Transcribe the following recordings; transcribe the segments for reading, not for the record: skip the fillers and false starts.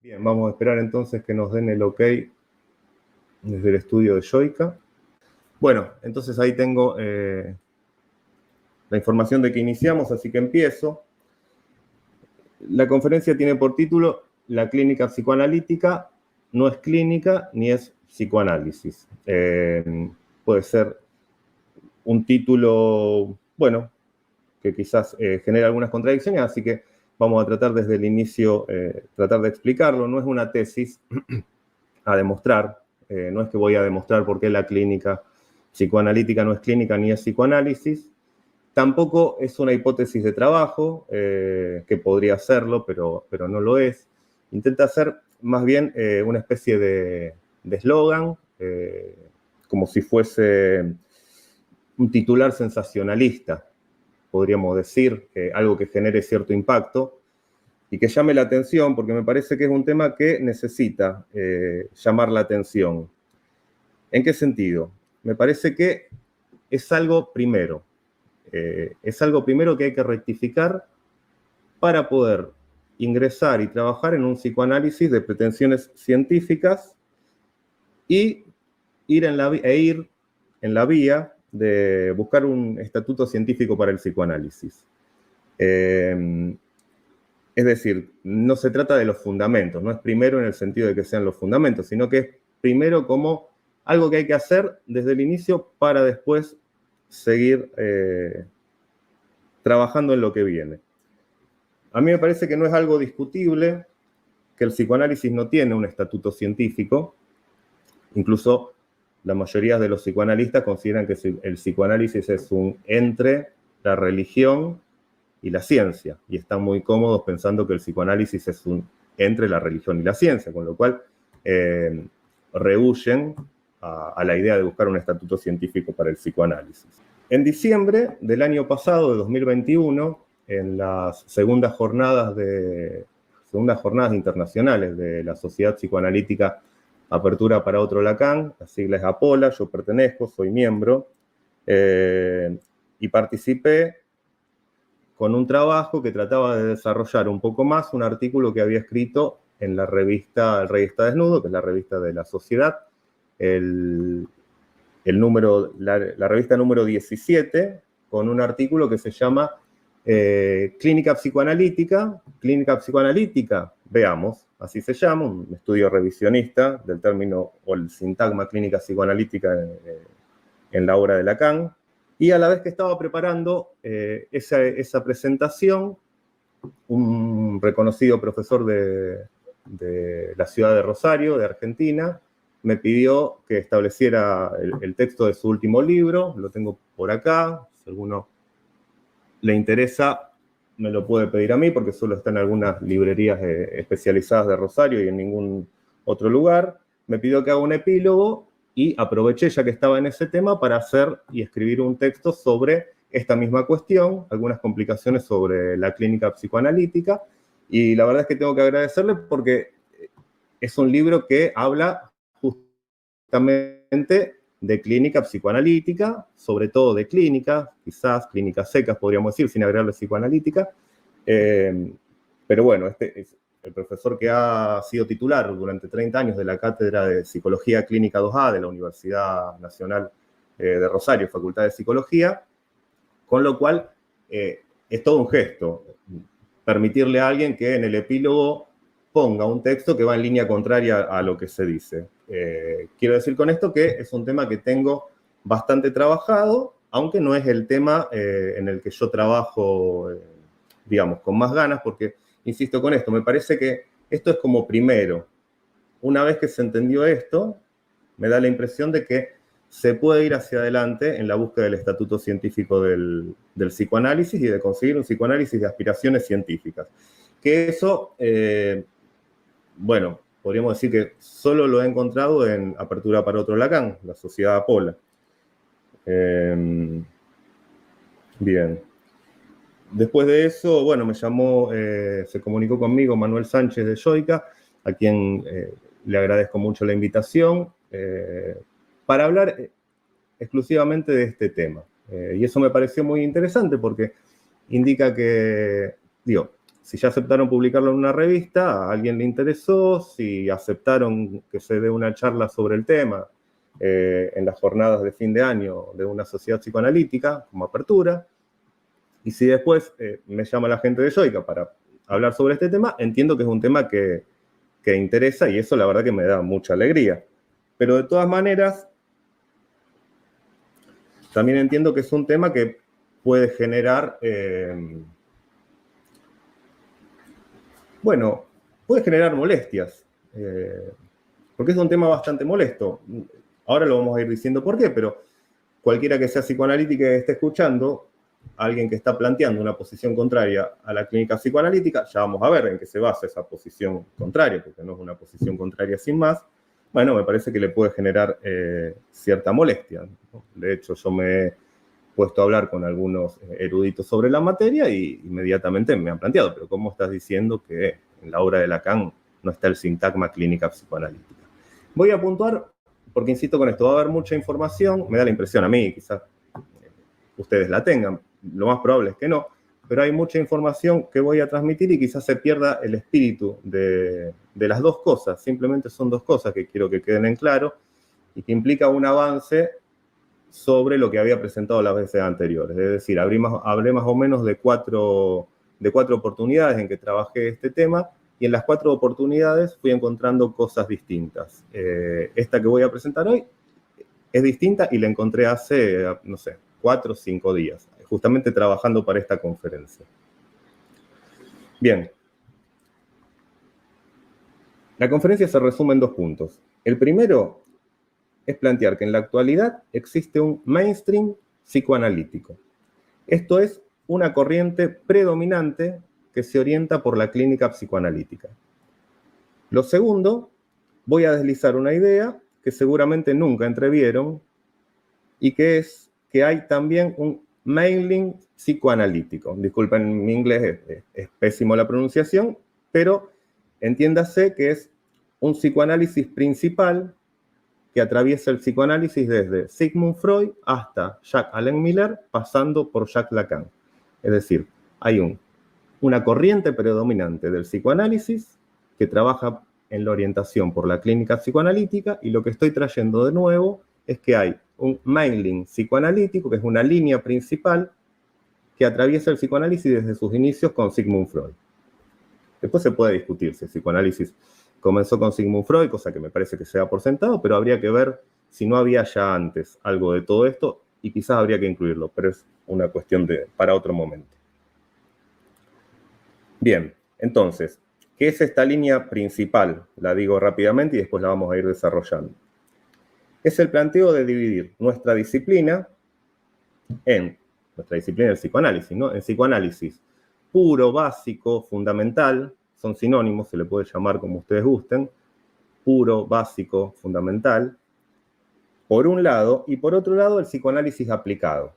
Bien, vamos a esperar entonces que nos den el ok desde el estudio de Joica. Bueno, entonces ahí tengo la información de que iniciamos, así que empiezo. La conferencia tiene por título La clínica psicoanalítica no es clínica ni es psicoanálisis. Puede ser un título, bueno, que quizás genere algunas contradicciones, así que vamos a tratar desde el inicio, tratar de explicarlo. No es una tesis a demostrar, no es que voy a demostrar por qué la clínica psicoanalítica no es clínica ni es psicoanálisis. Tampoco es una hipótesis de trabajo, que podría serlo, pero no lo es. Intenta hacer más bien una especie de eslogan, como si fuese un titular sensacionalista, podríamos decir, algo que genere cierto impacto y que llame la atención, porque me parece que es un tema que necesita llamar la atención. ¿En qué sentido? Me parece que es algo primero. Es algo primero que hay que rectificar para poder ingresar y trabajar en un psicoanálisis de pretensiones científicas y ir en la vía de buscar un estatuto científico para el psicoanálisis. Es decir, no se trata de los fundamentos, no es primero en el sentido de que sean los fundamentos, sino que es primero como algo que hay que hacer desde el inicio para después seguir trabajando en lo que viene. A mí me parece que no es algo discutible, que el psicoanálisis no tiene un estatuto científico. Incluso la mayoría de los psicoanalistas consideran que el psicoanálisis es un entre la religión y la ciencia, y están muy cómodos pensando que el psicoanálisis es un entre la religión y la ciencia, con lo cual rehuyen a la idea de buscar un estatuto científico para el psicoanálisis. En diciembre del año pasado, de 2021, en las segundas jornadas internacionales de la Sociedad Psicoanalítica Apertura para Otro Lacan, la sigla es APOLA, yo pertenezco, soy miembro, y participé con un trabajo que trataba de desarrollar un poco más un artículo que había escrito en la revista El Rey está desnudo, que es la revista de la Sociedad, la revista número 17, con un artículo que se llama Clínica Psicoanalítica, veamos, así se llama, un estudio revisionista del término o el sintagma clínica psicoanalítica en la obra de Lacan. Y a la vez que estaba preparando esa presentación, un reconocido profesor de la ciudad de Rosario, de Argentina, me pidió que estableciera el texto de su último libro. Lo tengo por acá, si a alguno le interesa, me lo puede pedir a mí, porque solo está en algunas librerías especializadas de Rosario y en ningún otro lugar. Me pidió que haga un epílogo y aproveché, ya que estaba en ese tema, para hacer y escribir un texto sobre esta misma cuestión, algunas complicaciones sobre la clínica psicoanalítica, y la verdad es que tengo que agradecerle porque es un libro que habla justamente de clínica psicoanalítica, sobre todo de clínica, quizás clínicas secas podríamos decir, sin agregarle psicoanalítica, pero bueno, este es el profesor que ha sido titular durante 30 años de la Cátedra de Psicología Clínica 2A de la Universidad Nacional de Rosario, Facultad de Psicología, con lo cual es todo un gesto permitirle a alguien que en el epílogo ponga un texto que va en línea contraria a lo que se dice. Quiero decir con esto que es un tema que tengo bastante trabajado, aunque no es el tema en el que yo trabajo, digamos, con más ganas, porque, insisto con esto, me parece que esto es como primero. Una vez que se entendió esto, me da la impresión de que se puede ir hacia adelante en la búsqueda del estatuto científico del psicoanálisis y de conseguir un psicoanálisis de aspiraciones científicas. Que eso, bueno, podríamos decir que solo lo he encontrado en Apertura para Otro Lacan, la Sociedad APOLA. Bien. Después de eso, bueno, me llamó, se comunicó conmigo Manuel Sánchez de Joica, a quien le agradezco mucho la invitación, para hablar exclusivamente de este tema. Y eso me pareció muy interesante porque indica que, digo, si ya aceptaron publicarlo en una revista, a alguien le interesó, si aceptaron que se dé una charla sobre el tema en las jornadas de fin de año de una sociedad psicoanalítica, como apertura, y si después me llama la gente de Yoica para hablar sobre este tema, entiendo que es un tema que interesa y eso la verdad que me da mucha alegría. Pero de todas maneras, también entiendo que es un tema que puede generar, puede generar molestias, porque es un tema bastante molesto. Ahora lo vamos a ir diciendo por qué, pero cualquiera que sea psicoanalítica que esté escuchando, alguien que está planteando una posición contraria a la clínica psicoanalítica, ya vamos a ver en qué se basa esa posición contraria, porque no es una posición contraria sin más, bueno, me parece que le puede generar cierta molestia, ¿no? De hecho, yo me he puesto a hablar con algunos eruditos sobre la materia y inmediatamente me han planteado, pero ¿cómo estás diciendo que en la obra de Lacan no está el sintagma clínica psicoanalítica? Voy a puntuar, porque insisto con esto, va a haber mucha información, me da la impresión a mí, quizás ustedes la tengan, lo más probable es que no, pero hay mucha información que voy a transmitir y quizás se pierda el espíritu de las dos cosas. Simplemente son dos cosas que quiero que queden en claro y que implica un avance sobre lo que había presentado las veces anteriores. Es decir, hablé más o menos de cuatro oportunidades en que trabajé este tema y en las 4 oportunidades fui encontrando cosas distintas. Esta que voy a presentar hoy es distinta y la encontré hace, no sé, 4 o 5 días, justamente trabajando para esta conferencia. Bien. La conferencia se resume en 2 puntos. El primero es plantear que en la actualidad existe un mainstream psicoanalítico. Esto es una corriente predominante que se orienta por la clínica psicoanalítica. Lo segundo, voy a deslizar una idea que seguramente nunca entrevieron y que es que hay también un mailing psicoanalítico. Disculpen, mi inglés es pésimo la pronunciación, pero entiéndase que es un psicoanálisis principal que atraviesa el psicoanálisis desde Sigmund Freud hasta Jacques Alain Miller, pasando por Jacques Lacan. Es decir, hay una corriente predominante del psicoanálisis que trabaja en la orientación por la clínica psicoanalítica y lo que estoy trayendo de nuevo es que hay un mailing psicoanalítico, que es una línea principal que atraviesa el psicoanálisis desde sus inicios con Sigmund Freud. Después se puede discutir si el psicoanálisis comenzó con Sigmund Freud, cosa que me parece que se da por sentado, pero habría que ver si no había ya antes algo de todo esto y quizás habría que incluirlo, pero es una cuestión para otro momento. Bien, entonces, ¿qué es esta línea principal? La digo rápidamente y después la vamos a ir desarrollando. Es el planteo de dividir nuestra disciplina del psicoanálisis, ¿no? En psicoanálisis puro, básico, fundamental, son sinónimos, se le puede llamar como ustedes gusten, puro, básico, fundamental, por un lado, y por otro lado el psicoanálisis aplicado.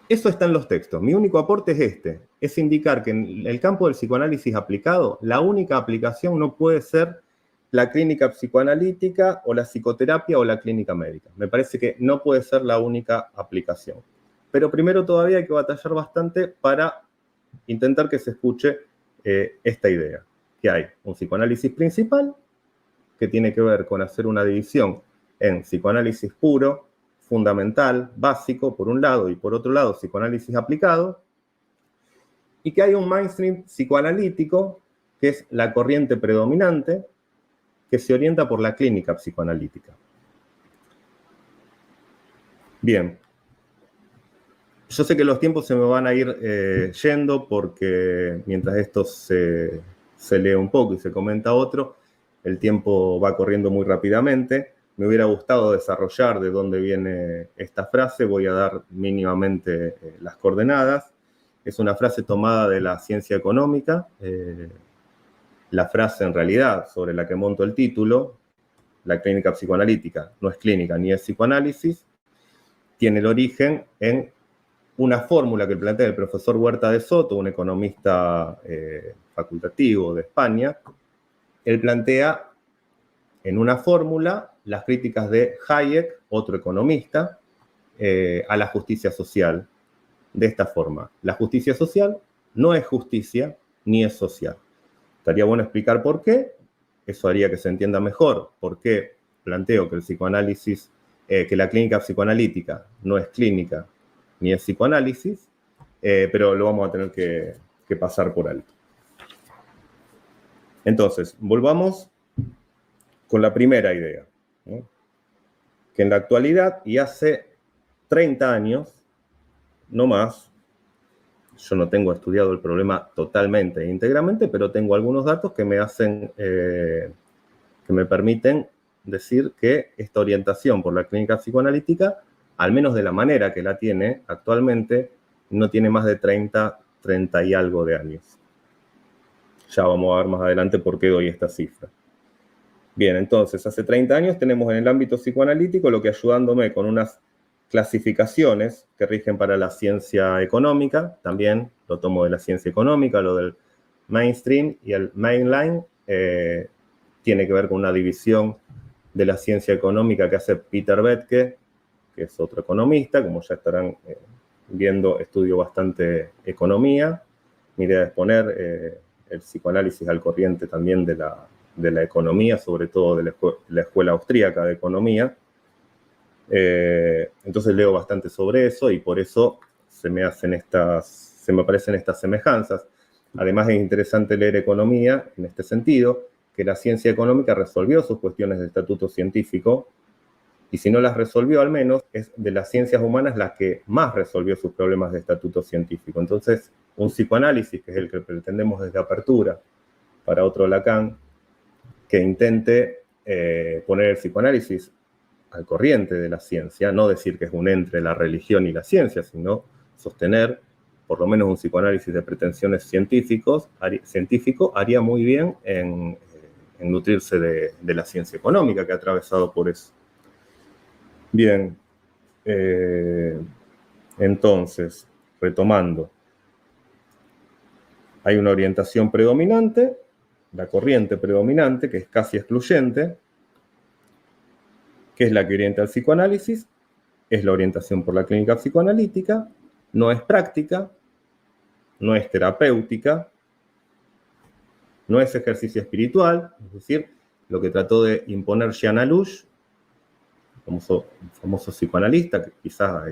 Eso está en los textos. Mi único aporte es este, es indicar que en el campo del psicoanálisis aplicado, la única aplicación no puede ser la clínica psicoanalítica o la psicoterapia o la clínica médica. Me parece que no puede ser la única aplicación. Pero primero todavía hay que batallar bastante para intentar que se escuche esta idea, que hay un psicoanálisis principal que tiene que ver con hacer una división en psicoanálisis puro, fundamental, básico, por un lado, y por otro lado, psicoanálisis aplicado, y que hay un mainstream psicoanalítico, que es la corriente predominante, que se orienta por la clínica psicoanalítica. Bien. Yo sé que los tiempos se me van a ir yendo porque mientras esto se lee un poco y se comenta otro, el tiempo va corriendo muy rápidamente. Me hubiera gustado desarrollar de dónde viene esta frase. Voy a dar mínimamente las coordenadas. Es una frase tomada de la ciencia económica. La frase en realidad sobre la que monto el título, la clínica psicoanalítica, no es clínica ni es psicoanálisis, tiene el origen en una fórmula que plantea el profesor Huerta de Soto, un economista facultativo de España. Él plantea en una fórmula las críticas de Hayek, otro economista, a la justicia social de esta forma. La justicia social no es justicia, ni es social. Estaría bueno explicar por qué. Eso haría que se entienda mejor por qué planteo que el psicoanálisis, que la clínica psicoanalítica no es clínica ni es psicoanálisis, pero lo vamos a tener que pasar por alto. Entonces, volvamos con la primera idea, ¿no? Que en la actualidad y hace 30 años, no más, yo no tengo estudiado el problema totalmente e íntegramente, pero tengo algunos datos que me hacen, que me permiten decir que esta orientación por la clínica psicoanalítica, al menos de la manera que la tiene actualmente, no tiene más de 30 y algo de años. Ya vamos a ver más adelante por qué doy esta cifra. Bien, entonces, hace 30 años tenemos en el ámbito psicoanalítico lo que ayudándome con unas clasificaciones que rigen para la ciencia económica, también lo tomo de la ciencia económica, lo del mainstream y el mainline, tiene que ver con una división de la ciencia económica que hace Peter Boettke, que es otro economista, como ya estarán viendo, estudio bastante economía. Mi idea es poner el psicoanálisis al corriente también de la economía, sobre todo de la escuela austríaca de economía. Entonces leo bastante sobre eso y por eso se me aparecen estas semejanzas. Además es interesante leer economía en este sentido, que la ciencia económica resolvió sus cuestiones de estatuto científico, y si no las resolvió, al menos es de las ciencias humanas la que más resolvió sus problemas de estatuto científico. Entonces, un psicoanálisis, que es el que pretendemos desde Apertura, para otro Lacan, que intente poner el psicoanálisis al corriente de la ciencia, no decir que es un entre la religión y la ciencia, sino sostener por lo menos un psicoanálisis de pretensiones científico, haría muy bien en nutrirse de la ciencia económica que ha atravesado por eso. Bien, entonces, retomando, hay una orientación predominante, la corriente predominante, que es casi excluyente, que es la que orienta al psicoanálisis, es la orientación por la clínica psicoanalítica, no es práctica, no es terapéutica, no es ejercicio espiritual, es decir, lo que trató de imponer Jean Alouche, famoso psicoanalista, que quizás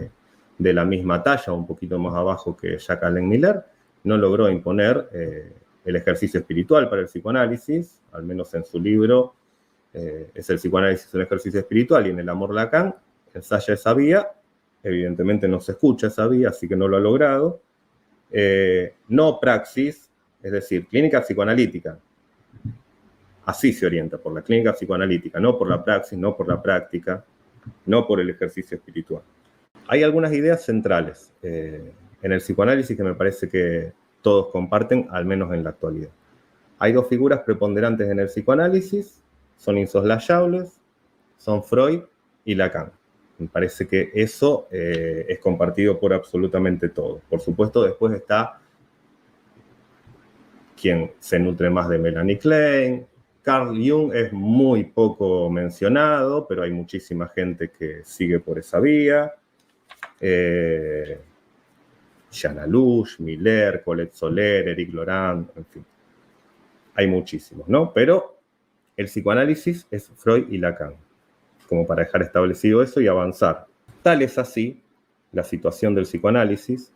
de la misma talla, un poquito más abajo que Jacques Alain Miller, no logró imponer el ejercicio espiritual para el psicoanálisis, al menos en su libro, es el psicoanálisis un ejercicio espiritual, y en El amor Lacan ensaya esa vía, evidentemente no se escucha esa vía, así que no lo ha logrado. No praxis, es decir, clínica psicoanalítica, así se orienta, por la clínica psicoanalítica, no por la praxis, no por la práctica, no por el ejercicio espiritual. Hay algunas ideas centrales en el psicoanálisis que me parece que todos comparten, al menos en la actualidad. Hay dos figuras preponderantes en el psicoanálisis, son insoslayables, son Freud y Lacan. Me parece que eso es compartido por absolutamente todos. Por supuesto, después está quien se nutre más de Melanie Klein. Carl Jung es muy poco mencionado, pero hay muchísima gente que sigue por esa vía. Jean Alouche, Miller, Colette Soler, Eric Laurent, en fin. Hay muchísimos, ¿no? Pero el psicoanálisis es Freud y Lacan, como para dejar establecido eso y avanzar. Tal es así la situación del psicoanálisis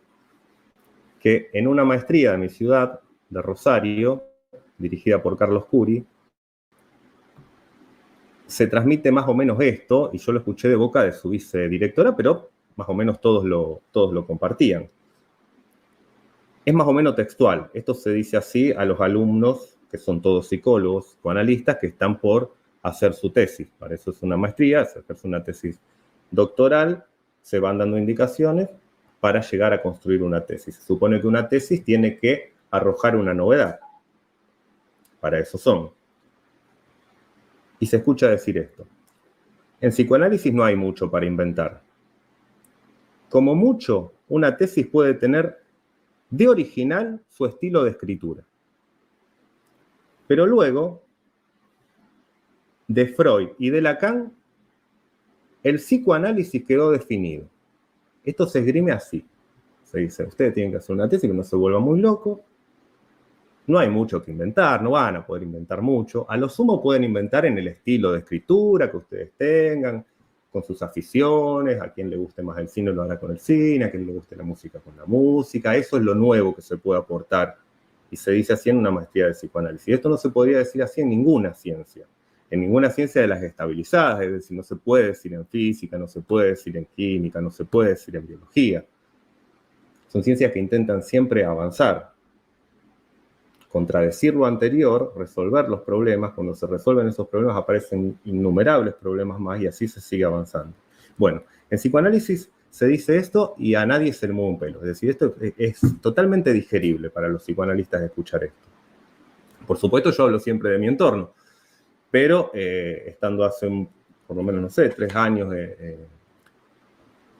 que en una maestría de mi ciudad, de Rosario, dirigida por Carlos Curi, se transmite más o menos esto, y yo lo escuché de boca de su vicedirectora, pero más o menos todos lo compartían. Es más o menos textual. Esto se dice así a los alumnos, que son todos psicólogos, psicoanalistas, que están por hacer su tesis. Para eso es una maestría, se hace una tesis doctoral, se van dando indicaciones para llegar a construir una tesis. Se supone que una tesis tiene que arrojar una novedad. Para eso son. Y se escucha decir esto. En psicoanálisis no hay mucho para inventar. Como mucho, una tesis puede tener de original su estilo de escritura. Pero luego, de Freud y de Lacan, el psicoanálisis quedó definido. Esto se esgrime así. Se dice, ustedes tienen que hacer una tesis que no se vuelva muy loco. no hay mucho que inventar, no van a poder inventar mucho. A lo sumo pueden inventar en el estilo de escritura que ustedes tengan, con sus aficiones, a quien le guste más el cine lo hará con el cine, a quien le guste la música con la música. Eso es lo nuevo que se puede aportar y se dice así en una maestría de psicoanálisis. Esto no se podría decir así en ninguna ciencia de las estabilizadas, es decir, no se puede decir en física, no se puede decir en química, no se puede decir en biología. Son ciencias que intentan siempre avanzar, contradecir lo anterior, resolver los problemas. Cuando se resuelven esos problemas aparecen innumerables problemas más y así se sigue avanzando. Bueno, en psicoanálisis se dice esto y a nadie se le mueve un pelo. Es decir, esto es totalmente digerible para los psicoanalistas escuchar esto. Por supuesto, yo hablo siempre de mi entorno, pero estando hace por lo menos, no sé, 3 años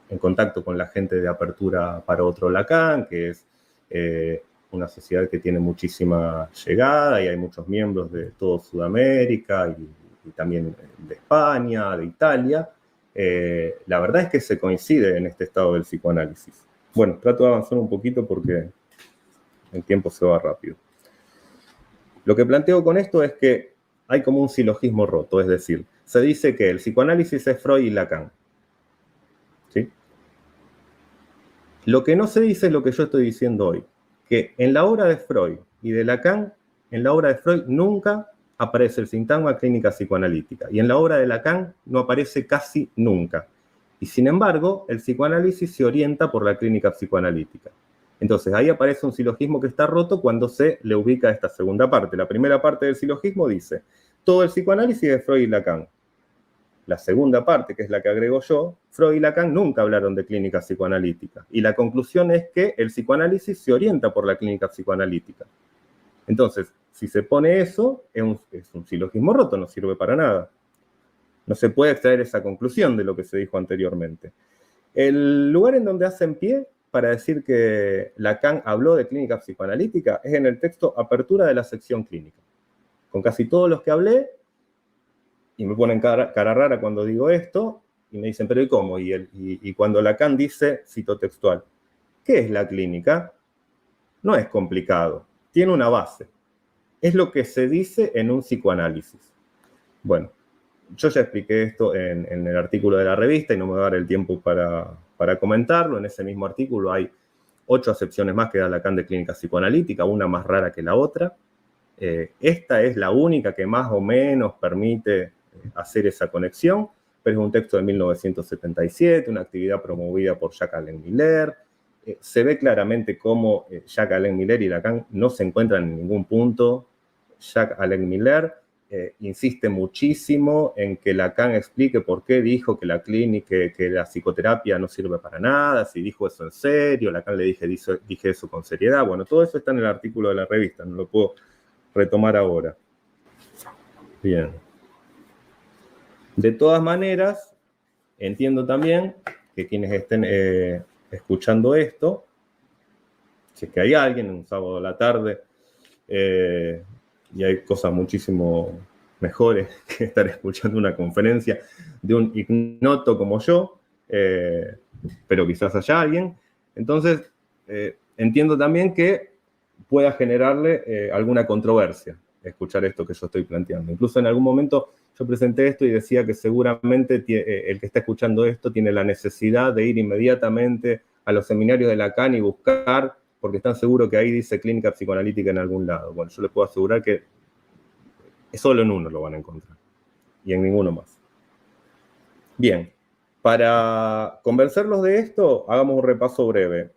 en contacto con la gente de Apertura para Otro Lacan, que es una sociedad que tiene muchísima llegada y hay muchos miembros de toda Sudamérica y también de España, de Italia. La verdad es que se coincide en este estado del psicoanálisis. Bueno, trato de avanzar un poquito porque el tiempo se va rápido. Lo que planteo con esto es que hay como un silogismo roto, es decir, se dice que el psicoanálisis es Freud y Lacan. ¿Sí? Lo que no se dice es lo que yo estoy diciendo hoy, que en la obra de Freud y de Lacan, en la obra de Freud nunca aparece el sintagma clínica psicoanalítica y en la obra de Lacan no aparece casi nunca. Y sin embargo, el psicoanálisis se orienta por la clínica psicoanalítica. Entonces, ahí aparece un silogismo que está roto cuando se le ubica esta segunda parte. La primera parte del silogismo dice, todo el psicoanálisis de Freud y Lacan. La segunda parte, que es la que agrego yo, Freud y Lacan nunca hablaron de clínica psicoanalítica. Y la conclusión es que el psicoanálisis se orienta por la clínica psicoanalítica. Entonces, si se pone eso, es un silogismo roto, no sirve para nada. No se puede extraer esa conclusión de lo que se dijo anteriormente. El lugar en donde hacen pie para decir que Lacan habló de clínica psicoanalítica es en el texto Apertura de la sección clínica. Con casi todos los que hablé, y me ponen cara rara cuando digo esto, y me dicen, pero ¿y cómo? Y cuando Lacan dice, cito textual, ¿qué es la clínica? No es complicado, tiene una base. Es lo que se dice en un psicoanálisis. Bueno, yo ya expliqué esto en el artículo de la revista y no me va a dar el tiempo para comentarlo. En ese mismo artículo hay 8 acepciones más que da Lacan de clínica psicoanalítica, una más rara que la otra. Esta es la única que más o menos permite hacer esa conexión, pero es un texto de 1977, una actividad promovida por Jacques-Alain Miller. Se ve claramente cómo Jacques-Alain Miller y Lacan no se encuentran en ningún punto. Jacques-Alain Miller insiste muchísimo en que Lacan explique por qué dijo que la clínica, que la psicoterapia no sirve para nada, si dijo eso en serio. Lacan le dije eso con seriedad. Bueno, todo eso está en el artículo de la revista, no lo puedo retomar ahora. Bien. De todas maneras, entiendo también que quienes estén escuchando esto, si es que hay alguien un sábado a la tarde, y hay cosas muchísimo mejores que estar escuchando una conferencia de un ignoto como yo, pero quizás haya alguien. Entonces, entiendo también que pueda generarle alguna controversia escuchar esto que yo estoy planteando. Incluso en algún momento yo presenté esto y decía que seguramente el que está escuchando esto tiene la necesidad de ir inmediatamente a los seminarios de Lacan y buscar, porque están seguros que ahí dice clínica psicoanalítica en algún lado. Bueno, yo les puedo asegurar que solo en uno lo van a encontrar y en ninguno más. Bien, para convencerlos de esto, hagamos un repaso breve.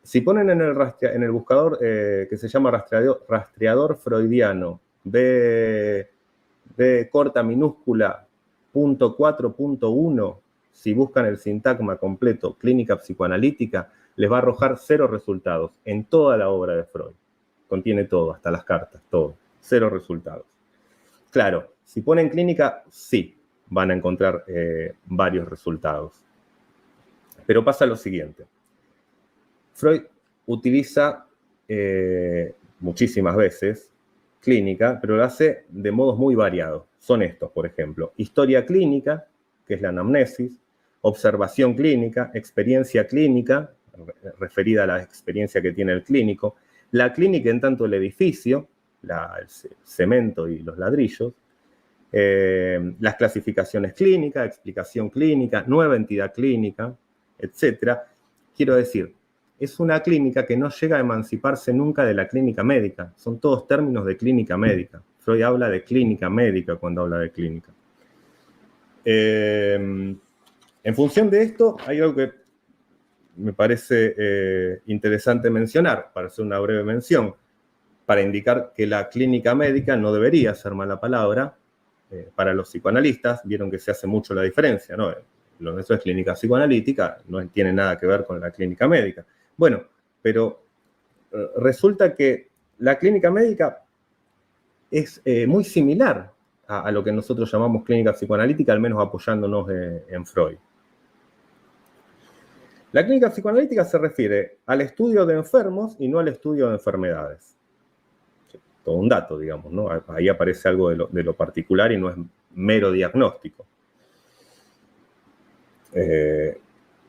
Si ponen en el buscador que se llama rastreador freudiano, B corta minúscula .4.1, si buscan el sintagma completo, clínica psicoanalítica, les va a arrojar 0 resultados en toda la obra de Freud. Contiene todo, hasta las cartas, todo. 0 resultados. Claro, si ponen clínica, sí, van a encontrar varios resultados. Pero pasa lo siguiente. Freud utiliza muchísimas veces clínica, pero lo hace de modos muy variados. Son estos, por ejemplo, historia clínica, que es la anamnesis, observación clínica, experiencia clínica, referida a la experiencia que tiene el clínico, la clínica en tanto el edificio, el cemento y los ladrillos, las clasificaciones clínicas, explicación clínica, nueva entidad clínica, etc. Quiero decir, es una clínica que no llega a emanciparse nunca de la clínica médica. Son todos términos de clínica médica. Freud habla de clínica médica cuando habla de clínica. En función de esto, hay algo que me parece interesante mencionar, para hacer una breve mención, para indicar que la clínica médica no debería ser mala palabra para los psicoanalistas. Vieron que se hace mucho la diferencia, ¿no? Lo nuestro es clínica psicoanalítica, no tiene nada que ver con la clínica médica. Bueno, pero resulta que la clínica médica es muy similar a lo que nosotros llamamos clínica psicoanalítica, al menos apoyándonos en Freud. La clínica psicoanalítica se refiere al estudio de enfermos y no al estudio de enfermedades. Todo un dato, digamos, ¿no? Ahí aparece algo de lo particular y no es mero diagnóstico.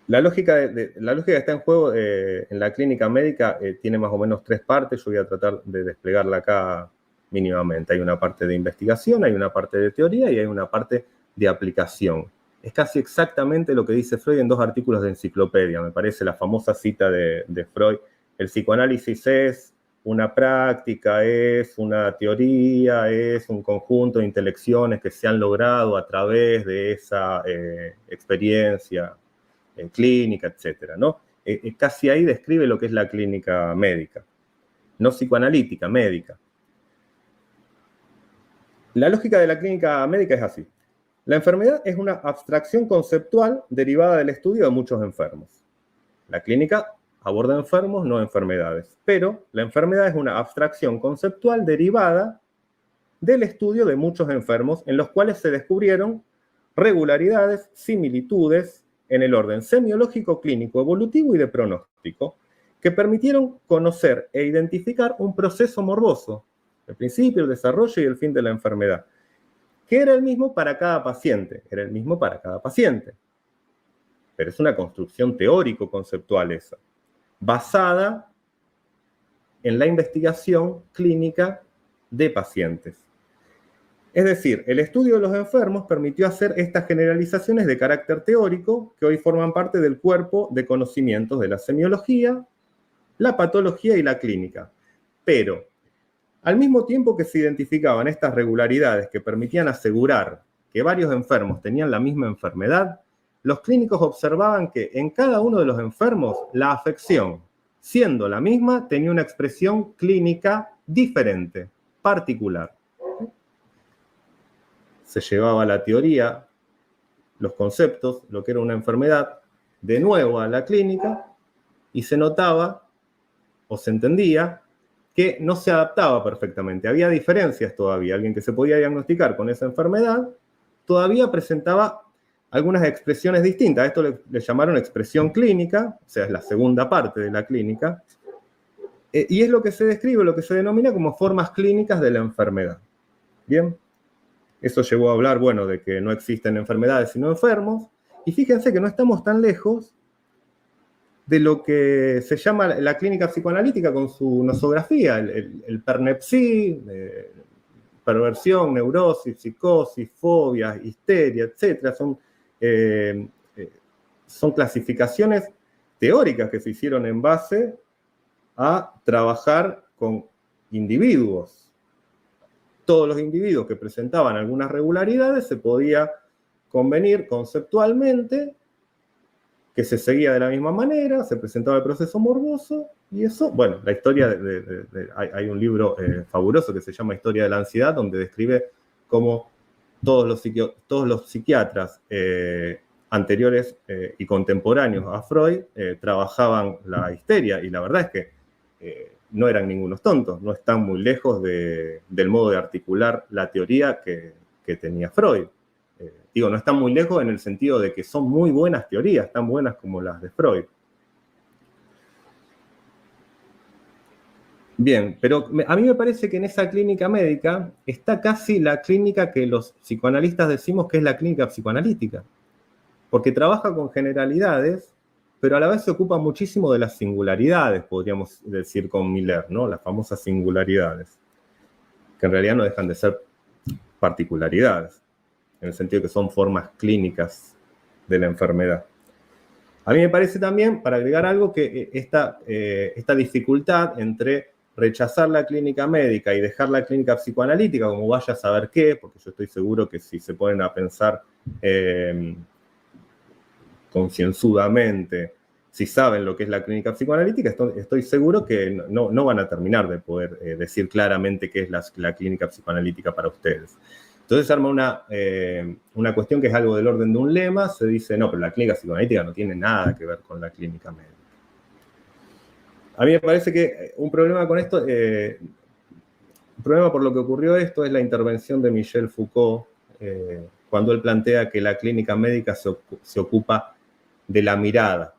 La lógica que está en juego en la clínica médica tiene más o menos 3 partes. Yo voy a tratar de desplegarla acá mínimamente. Hay una parte de investigación, hay una parte de teoría y hay una parte de aplicación. Es casi exactamente lo que dice Freud en 2 artículos de enciclopedia. Me parece la famosa cita de Freud. El psicoanálisis es una práctica, es una teoría, es un conjunto de intelecciones que se han logrado a través de esa experiencia clínica, etcétera, ¿no? Casi ahí describe lo que es la clínica médica. No psicoanalítica, médica. La lógica de la clínica médica es así. La enfermedad es una abstracción conceptual derivada del estudio de muchos enfermos. La clínica aborda enfermos, no enfermedades. Pero la enfermedad es una abstracción conceptual derivada del estudio de muchos enfermos en los cuales se descubrieron regularidades, similitudes en el orden semiológico, clínico, evolutivo y de pronóstico que permitieron conocer e identificar un proceso morboso, el principio, el desarrollo y el fin de la enfermedad, que era el mismo para cada paciente, Pero es una construcción teórico-conceptual esa, basada en la investigación clínica de pacientes. Es decir, el estudio de los enfermos permitió hacer estas generalizaciones de carácter teórico que hoy forman parte del cuerpo de conocimientos de la semiología, la patología y la clínica. Pero, al mismo tiempo que se identificaban estas regularidades que permitían asegurar que varios enfermos tenían la misma enfermedad, los clínicos observaban que en cada uno de los enfermos la afección, siendo la misma, tenía una expresión clínica diferente, particular. Se llevaba la teoría, los conceptos, lo que era una enfermedad, de nuevo a la clínica y se notaba o se entendía que no se adaptaba perfectamente. Había diferencias todavía. Alguien que se podía diagnosticar con esa enfermedad todavía presentaba algunas expresiones distintas. A esto le llamaron expresión clínica, o sea, es la segunda parte de la clínica, y es lo que se describe, lo que se denomina como formas clínicas de la enfermedad. Bien, eso llevó a hablar, bueno, de que no existen enfermedades sino enfermos, y fíjense que no estamos tan lejos de lo que se llama la clínica psicoanalítica con su nosografía, el PERNEPSI, perversión, neurosis, psicosis, fobias, histeria, etc. Son clasificaciones teóricas que se hicieron en base a trabajar con individuos. Todos los individuos que presentaban algunas regularidades se podía convenir conceptualmente que se seguía de la misma manera, se presentaba el proceso morboso, y eso, bueno, la historia hay un libro fabuloso que se llama Historia de la Ansiedad, donde describe cómo todos los psiquiatras anteriores y contemporáneos a Freud trabajaban la histeria, y la verdad es que no eran ningunos tontos, no están muy lejos del modo de articular la teoría que tenía Freud. Digo, no están muy lejos en el sentido de que son muy buenas teorías, tan buenas como las de Freud. Bien, pero a mí me parece que en esa clínica médica está casi la clínica que los psicoanalistas decimos que es la clínica psicoanalítica, porque trabaja con generalidades pero a la vez se ocupa muchísimo de las singularidades, podríamos decir con Miller, ¿no? Las famosas singularidades, que en realidad no dejan de ser particularidades, en el sentido de que son formas clínicas de la enfermedad. A mí me parece también, para agregar algo, que esta dificultad entre rechazar la clínica médica y dejar la clínica psicoanalítica, como vaya a saber qué, porque yo estoy seguro que si se ponen a pensar concienzudamente, si saben lo que es la clínica psicoanalítica, estoy seguro que no van a terminar de poder decir claramente qué es la clínica psicoanalítica para ustedes. Entonces se arma una cuestión que es algo del orden de un lema, se dice, no, pero la clínica psicoanalítica no tiene nada que ver con la clínica médica. A mí me parece que un problema con esto, un problema por lo que ocurrió esto es la intervención de Michel Foucault, cuando él plantea que la clínica médica se ocupa de la mirada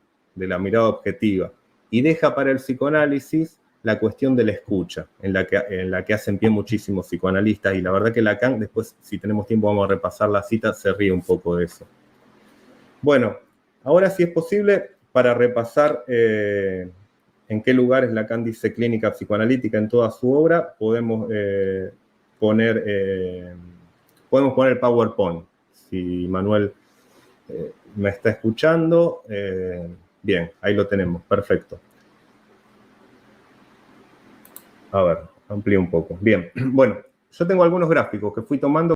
objetiva, y deja para el psicoanálisis la cuestión de la escucha, en la que hacen pie muchísimos psicoanalistas, y la verdad que Lacan, después, si tenemos tiempo, vamos a repasar la cita, se ríe un poco de eso. Bueno, ahora si es posible, para repasar en qué lugares Lacan dice clínica psicoanalítica en toda su obra, podemos poner PowerPoint, si Manuel me está escuchando. Bien, ahí lo tenemos, perfecto. A ver, amplío un poco. Bien, bueno, yo tengo algunos gráficos que fui tomando.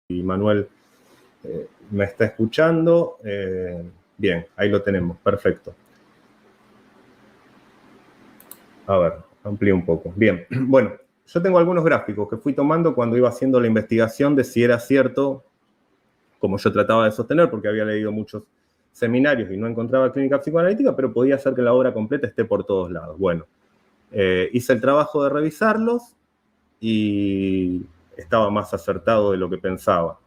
Y Manuel me está escuchando. Bien, ahí lo tenemos, perfecto. A ver, amplío un poco. Bien, bueno, yo tengo algunos gráficos que fui tomando cuando iba haciendo la investigación de si era cierto, como yo trataba de sostener, porque había leído muchos seminarios y no encontraba clínica psicoanalítica, pero podía ser que la obra completa esté por todos lados. Bueno, hice el trabajo de revisarlos y estaba más acertado de lo que pensaba.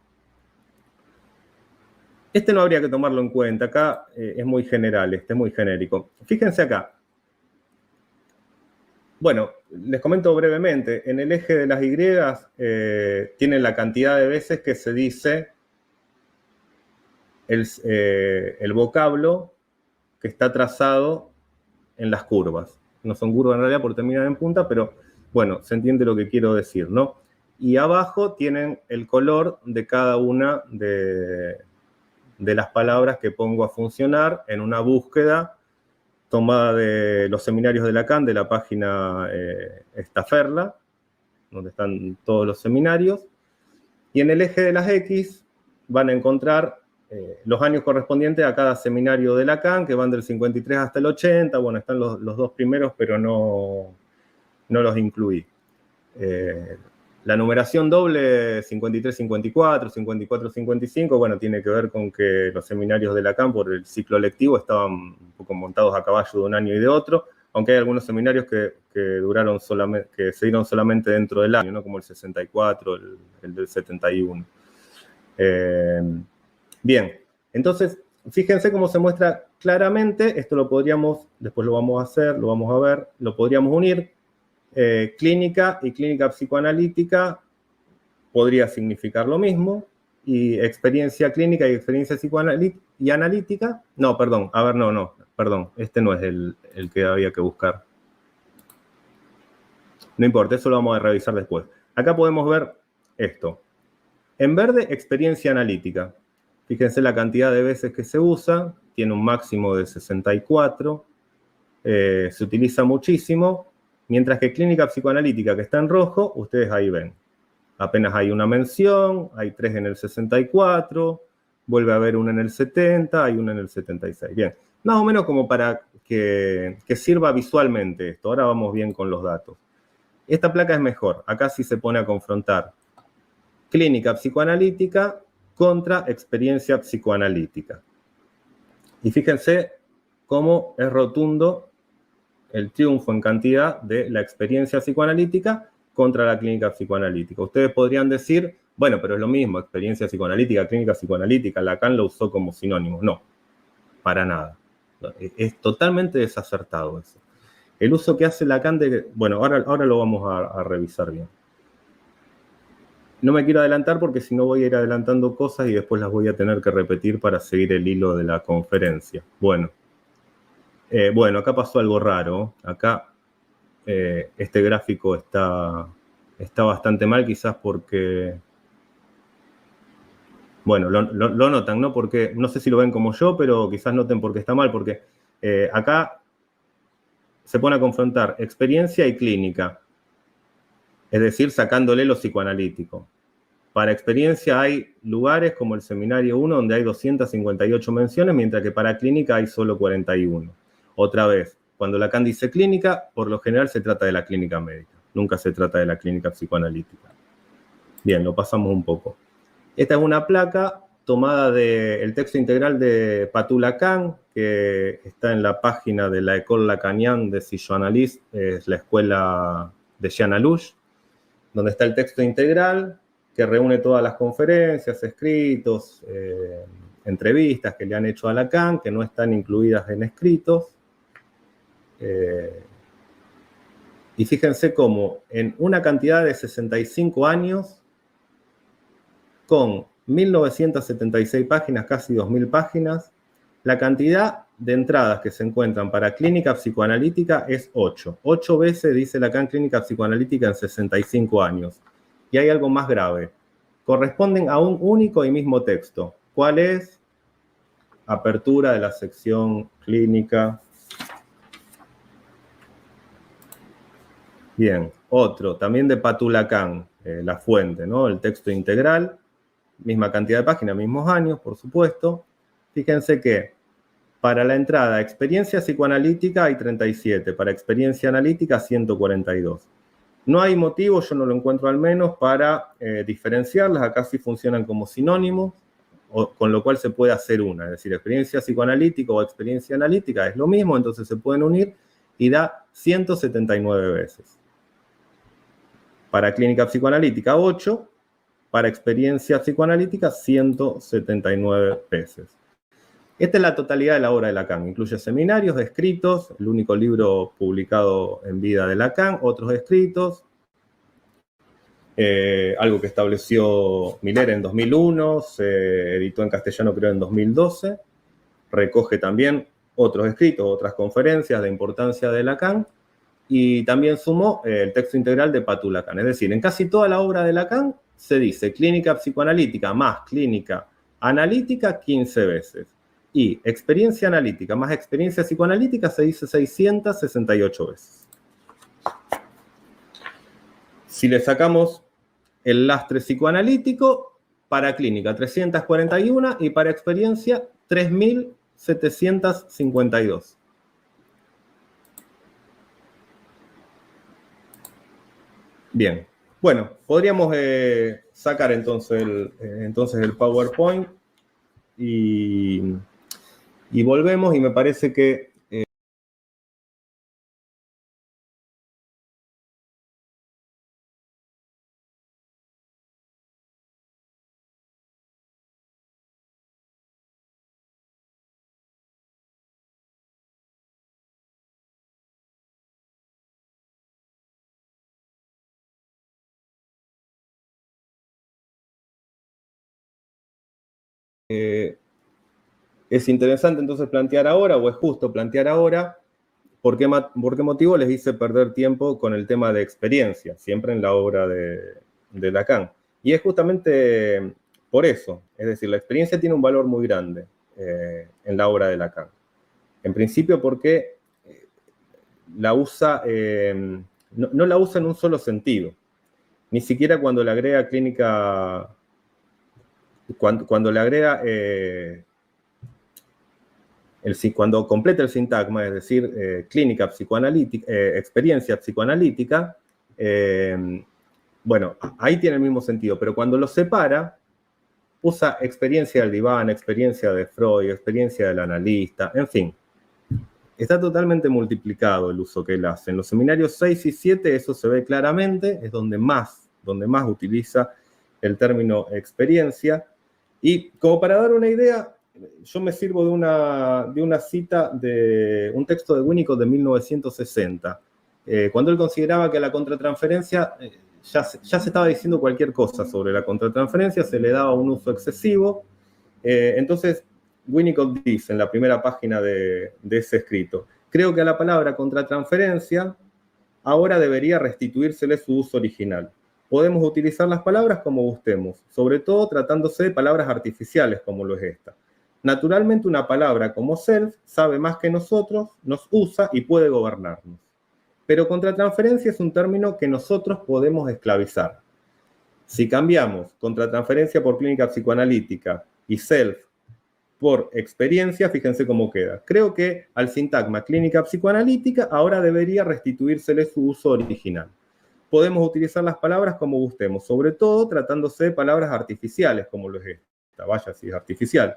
Este no habría que tomarlo en cuenta, acá es muy general, es muy genérico. Fíjense acá. Bueno, les comento brevemente, en el eje de las Y tienen la cantidad de veces que se dice el vocablo que está trazado en las curvas. No son curvas en realidad porque terminan en punta, pero bueno, se entiende lo que quiero decir, ¿no? Y abajo tienen el color de cada una de las palabras que pongo a funcionar en una búsqueda tomada de los seminarios de Lacan, de la página Staferla, donde están todos los seminarios. Y en el eje de las X van a encontrar los años correspondientes a cada seminario de Lacan, que van del 53 hasta el 80. Bueno, están los dos primeros, pero no los incluí. La numeración doble, 53-54, 54-55, bueno, tiene que ver con que los seminarios de Lacan por el ciclo lectivo estaban un poco montados a caballo de un año y de otro, aunque hay algunos seminarios que duraron solamente, que se dieron solamente dentro del año, ¿no? Como el 64, el del 71. Bien, entonces, fíjense cómo se muestra claramente, esto lo podríamos, después lo vamos a hacer, lo vamos a ver, lo podríamos unir. Clínica y clínica psicoanalítica podría significar lo mismo, y experiencia clínica y experiencia psicoanalítica, no, perdón, a ver, perdón, este no es el que había que buscar. No importa, eso lo vamos a revisar después. Acá podemos ver esto. En verde, experiencia analítica. Fíjense la cantidad de veces que se usa, tiene un máximo de 64, se utiliza muchísimo. Mientras que clínica psicoanalítica, que está en rojo, ustedes ahí ven. Apenas hay una mención, hay 3 en el 64, vuelve a haber una en el 70, hay una en el 76. Bien, más o menos como para que sirva visualmente esto. Ahora vamos bien con los datos. Esta placa es mejor. Acá sí se pone a confrontar clínica psicoanalítica contra experiencia psicoanalítica. Y fíjense cómo es rotundo el triunfo en cantidad de la experiencia psicoanalítica contra la clínica psicoanalítica. Ustedes podrían decir, bueno, pero es lo mismo, experiencia psicoanalítica, clínica psicoanalítica, Lacan lo usó como sinónimo. No, para nada. Es totalmente desacertado eso. El uso que hace Lacan de... Bueno, ahora lo vamos a revisar bien. No me quiero adelantar porque si no voy a ir adelantando cosas y después las voy a tener que repetir para seguir el hilo de la conferencia. Bueno, acá pasó algo raro. Acá este gráfico está bastante mal, quizás porque... Bueno, lo notan, ¿no? Porque no sé si lo ven como yo, pero quizás noten por qué está mal, porque acá se pone a confrontar experiencia y clínica, es decir, sacándole lo psicoanalítico. Para experiencia hay lugares como el Seminario 1, donde hay 258 menciones, mientras que para clínica hay solo 41. Otra vez, cuando Lacan dice clínica, por lo general se trata de la clínica médica, nunca se trata de la clínica psicoanalítica. Bien, lo pasamos un poco. Esta es una placa tomada del texto integral de Patou Lacan, que está en la página de la École Lacanienne de Psychoanalyse, es la escuela de Jean Alouche, donde está el texto integral, que reúne todas las conferencias, escritos, entrevistas que le han hecho a Lacan, que no están incluidas en escritos. Y fíjense cómo en una cantidad de 65 años, con 1976 páginas, casi 2000 páginas, la cantidad de entradas que se encuentran para clínica psicoanalítica es 8. 8 veces dice Lacan clínica psicoanalítica en 65 años. Y hay algo más grave. Corresponden a un único y mismo texto. ¿Cuál es? Apertura de la sección clínica. Bien, otro, también de Patou Lacan, la fuente, ¿no? El texto integral, misma cantidad de páginas, mismos años, por supuesto. Fíjense que para la entrada experiencia psicoanalítica hay 37, para experiencia analítica 142. No hay motivo, yo no lo encuentro al menos, para diferenciarlas. Acá sí funcionan como sinónimos, con lo cual se puede hacer una. Es decir, experiencia psicoanalítica o experiencia analítica es lo mismo, entonces se pueden unir y da 179 veces. Para clínica psicoanalítica 8, para experiencia psicoanalítica 179 veces. Esta es la totalidad de la obra de Lacan. Incluye seminarios, escritos, el único libro publicado en vida de Lacan, otros escritos, algo que estableció Miller en 2001, se editó en castellano creo en 2012, recoge también otros escritos, otras conferencias de importancia de Lacan, y también sumó el texto integral de Patou Lacan. Es decir, en casi toda la obra de Lacan se dice clínica psicoanalítica más clínica analítica 15 veces. Y experiencia analítica más experiencia psicoanalítica se dice 668 veces. Si le sacamos el lastre psicoanalítico, para clínica 341 y para experiencia 3752. Bien, bueno, podríamos sacar entonces el PowerPoint y volvemos y me parece que... es interesante entonces plantear ahora, o es justo plantear ahora, ¿por qué motivo les hice perder tiempo con el tema de experiencia, siempre en la obra de Lacan? Y es justamente por eso, es decir, la experiencia tiene un valor muy grande en la obra de Lacan. En principio porque la usa, no la usa en un solo sentido, ni siquiera cuando le agrega clínica, cuando le agrega... cuando completa el sintagma, es decir, clínica psicoanalítica, experiencia psicoanalítica, bueno, ahí tiene el mismo sentido, pero cuando lo separa, usa experiencia del diván, experiencia de Freud, experiencia del analista, en fin. Está totalmente multiplicado el uso que él hace. En los seminarios 6 y 7 eso se ve claramente, es donde más utiliza el término experiencia. Y como para dar una idea, yo me sirvo de una cita de un texto de Winnicott de 1960, cuando él consideraba que la contratransferencia ya se estaba diciendo cualquier cosa sobre la contratransferencia, se le daba un uso excesivo. Entonces, Winnicott dice en la primera página de ese escrito: creo que a la palabra contratransferencia ahora debería restituírsele su uso original. Podemos utilizar las palabras como gustemos, sobre todo tratándose de palabras artificiales como lo es esta. Naturalmente, una palabra como self sabe más que nosotros, nos usa y puede gobernarnos. Pero contratransferencia es un término que nosotros podemos esclavizar. Si cambiamos contratransferencia por clínica psicoanalítica y self por experiencia, fíjense cómo queda. Creo que al sintagma clínica psicoanalítica ahora debería restituírsele su uso original. Podemos utilizar las palabras como gustemos, sobre todo tratándose de palabras artificiales, como lo es esta. Vaya si es artificial.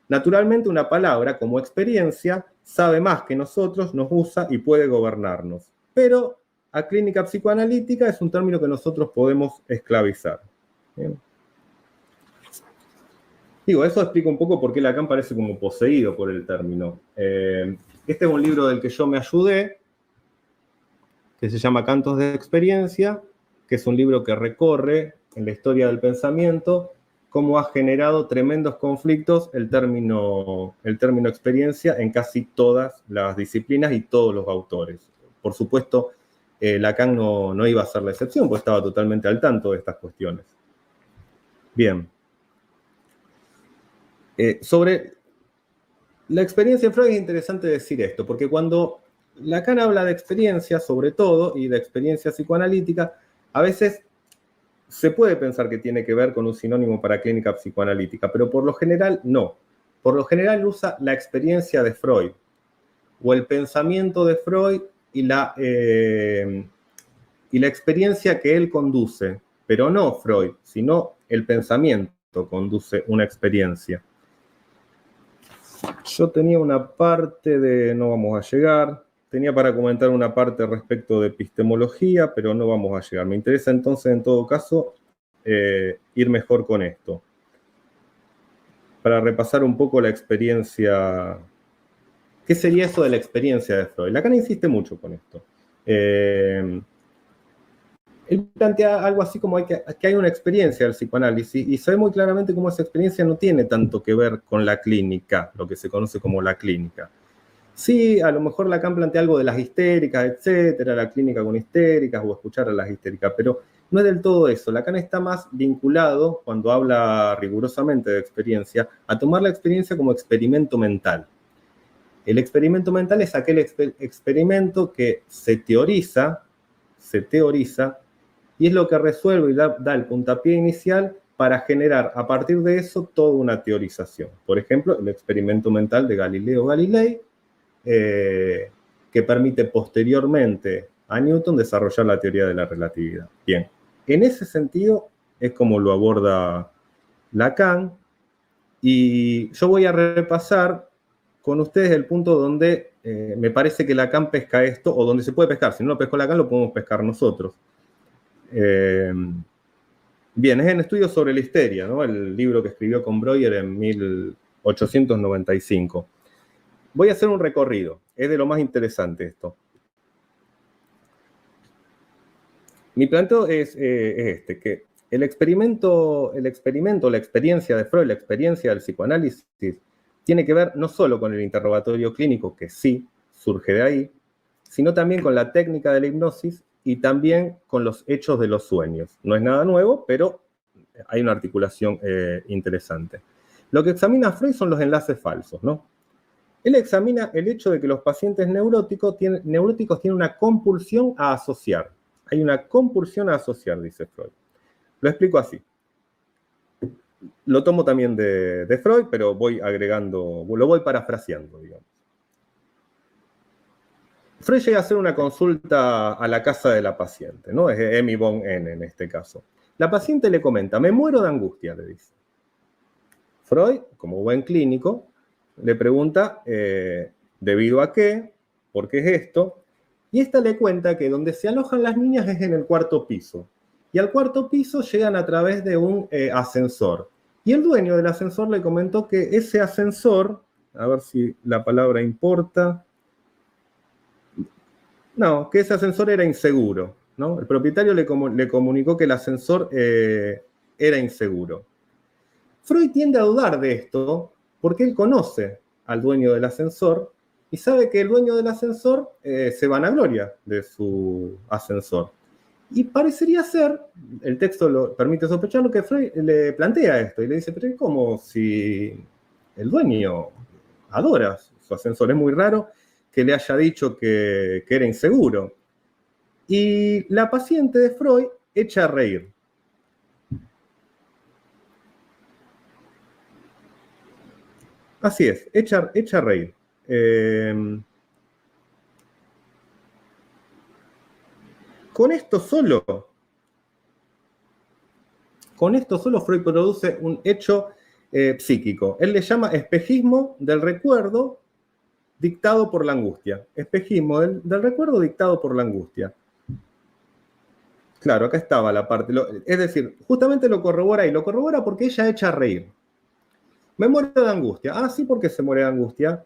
Naturalmente, una palabra como experiencia sabe más que nosotros, nos usa y puede gobernarnos. Pero a clínica psicoanalítica es un término que nosotros podemos esclavizar. ¿Bien? Digo, eso explica un poco por qué Lacan parece como poseído por el término. Este es un libro del que yo me ayudé, que se llama Cantos de Experiencia, que es un libro que recorre en la historia del pensamiento cómo ha generado tremendos conflictos el término experiencia en casi todas las disciplinas y todos los autores. Por supuesto, Lacan no iba a ser la excepción, porque estaba totalmente al tanto de estas cuestiones. Bien. Sobre la experiencia en Freud es interesante decir esto, porque cuando Lacan habla de experiencia, sobre todo, y de experiencia psicoanalítica, a veces se puede pensar que tiene que ver con un sinónimo para clínica psicoanalítica, pero por lo general no. Por lo general usa la experiencia de Freud, o el pensamiento de Freud y la experiencia que él conduce, pero no Freud, sino el pensamiento conduce una experiencia. Yo tenía una parte de, no vamos a llegar, tenía para comentar una parte respecto de epistemología, pero no vamos a llegar. Me interesa entonces, en todo caso, ir mejor con esto. Para repasar un poco la experiencia. ¿Qué sería eso de la experiencia de Freud? Lacan insiste mucho con esto. Él plantea algo así como que hay una experiencia del psicoanálisis y se ve muy claramente cómo esa experiencia no tiene tanto que ver con la clínica, lo que se conoce como la clínica. Sí, a lo mejor Lacan plantea algo de las histéricas, etcétera, la clínica con histéricas o escuchar a las histéricas, pero no es del todo eso. Lacan está más vinculado, cuando habla rigurosamente de experiencia, a tomar la experiencia como experimento mental. El experimento mental es aquel experimento que se teoriza, y es lo que resuelve y da el puntapié inicial para generar a partir de eso toda una teorización. Por ejemplo, el experimento mental de Galileo Galilei, que permite posteriormente a Newton desarrollar la teoría de la relatividad. Bien, en ese sentido es como lo aborda Lacan, y yo voy a repasar con ustedes el punto donde me parece que Lacan pesca esto, o donde se puede pescar. Si no lo pescó Lacan, lo podemos pescar nosotros. Bien, es en Estudios sobre la histeria, ¿no? El libro que escribió con Breuer en 1895. Voy a hacer un recorrido, es de lo más interesante esto. Mi planteo es este, que el experimento, la experiencia de Freud, la experiencia del psicoanálisis, tiene que ver no solo con el interrogatorio clínico, que sí surge de ahí, sino también con la técnica de la hipnosis y también con los hechos de los sueños. No es nada nuevo, pero hay una articulación interesante. Lo que examina Freud son los enlaces falsos, ¿no? Él examina el hecho de que los pacientes neuróticos tienen una compulsión a asociar. Hay una compulsión a asociar, dice Freud. Lo explico así. Lo tomo también de Freud, pero voy agregando, lo voy parafraseando, digamos. Freud llega a hacer una consulta a la casa de la paciente, ¿no? Es Emmy von N en este caso. La paciente le comenta: me muero de angustia, le dice. Freud, como buen clínico, le pregunta ¿debido a qué? ¿Por qué es esto? Y esta le cuenta que donde se alojan las niñas es en el cuarto piso. Y al cuarto piso llegan a través de un ascensor. Y el dueño del ascensor le comentó que ese ascensor, a ver si la palabra importa, no, que ese ascensor era inseguro. ¿no? El propietario le comunicó que el ascensor era inseguro. Freud tiende a dudar de esto porque él conoce al dueño del ascensor y sabe que el dueño del ascensor se vanagloria de su ascensor. Y parecería ser, el texto lo permite sospecharlo, que Freud le plantea esto y le dice, pero ¿cómo si el dueño adora su ascensor? Es muy raro que le haya dicho que era inseguro. Y la paciente de Freud echa a reír. Así es, echa a reír. Con esto solo Freud produce un hecho psíquico. Él le llama espejismo del recuerdo dictado por la angustia. Espejismo del recuerdo dictado por la angustia. Claro, acá estaba la parte. Es decir, justamente lo corrobora y lo corrobora porque ella echa a reír. Me muero de angustia. Ah, sí, ¿por qué se muere de angustia?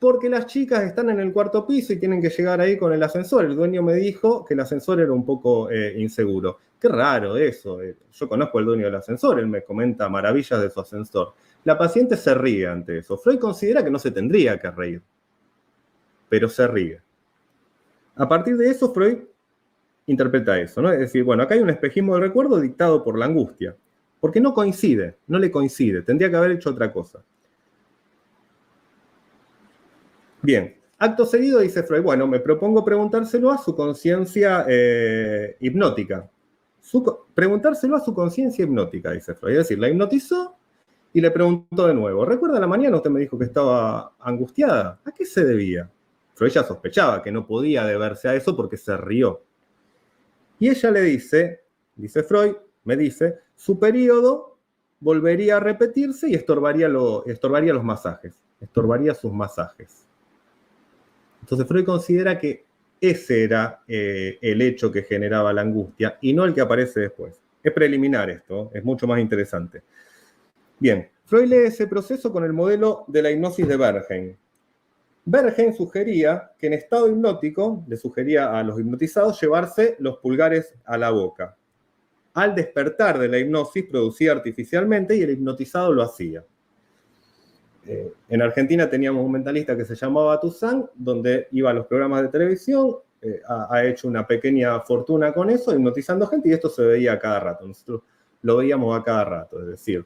Porque las chicas están en el cuarto piso y tienen que llegar ahí con el ascensor. El dueño me dijo que el ascensor era un poco inseguro. Qué raro eso. Yo conozco al dueño del ascensor, él me comenta maravillas de su ascensor. La paciente se ríe ante eso. Freud considera que no se tendría que reír, pero se ríe. A partir de eso, Freud interpreta eso, ¿no? Es decir, bueno, acá hay un espejismo del recuerdo dictado por la angustia, porque no coincide, no le coincide, tendría que haber hecho otra cosa. Bien, acto seguido dice Freud, bueno, me propongo preguntárselo a su conciencia hipnótica. Preguntárselo a su conciencia hipnótica, dice Freud. Es decir, la hipnotizó y le preguntó de nuevo, ¿recuerda la mañana usted me dijo que estaba angustiada? ¿A qué se debía? Freud ya sospechaba que no podía deberse a eso porque se rió. Y ella le dice Freud, me dice, su periodo volvería a repetirse y estorbaría los masajes, estorbaría sus masajes. Entonces Freud considera que ese era el hecho que generaba la angustia y no el que aparece después. Es preliminar esto, es mucho más interesante. Bien, Freud lee ese proceso con el modelo de la hipnosis de Bernheim. Bernheim sugería que en estado hipnótico, le sugería a los hipnotizados llevarse los pulgares a la boca. Al despertar de la hipnosis producida artificialmente y el hipnotizado lo hacía. En Argentina teníamos un mentalista que se llamaba Toussaint, donde iba a los programas de televisión, ha hecho una pequeña fortuna con eso, hipnotizando gente, y esto se veía a cada rato. Nosotros lo veíamos a cada rato, es decir,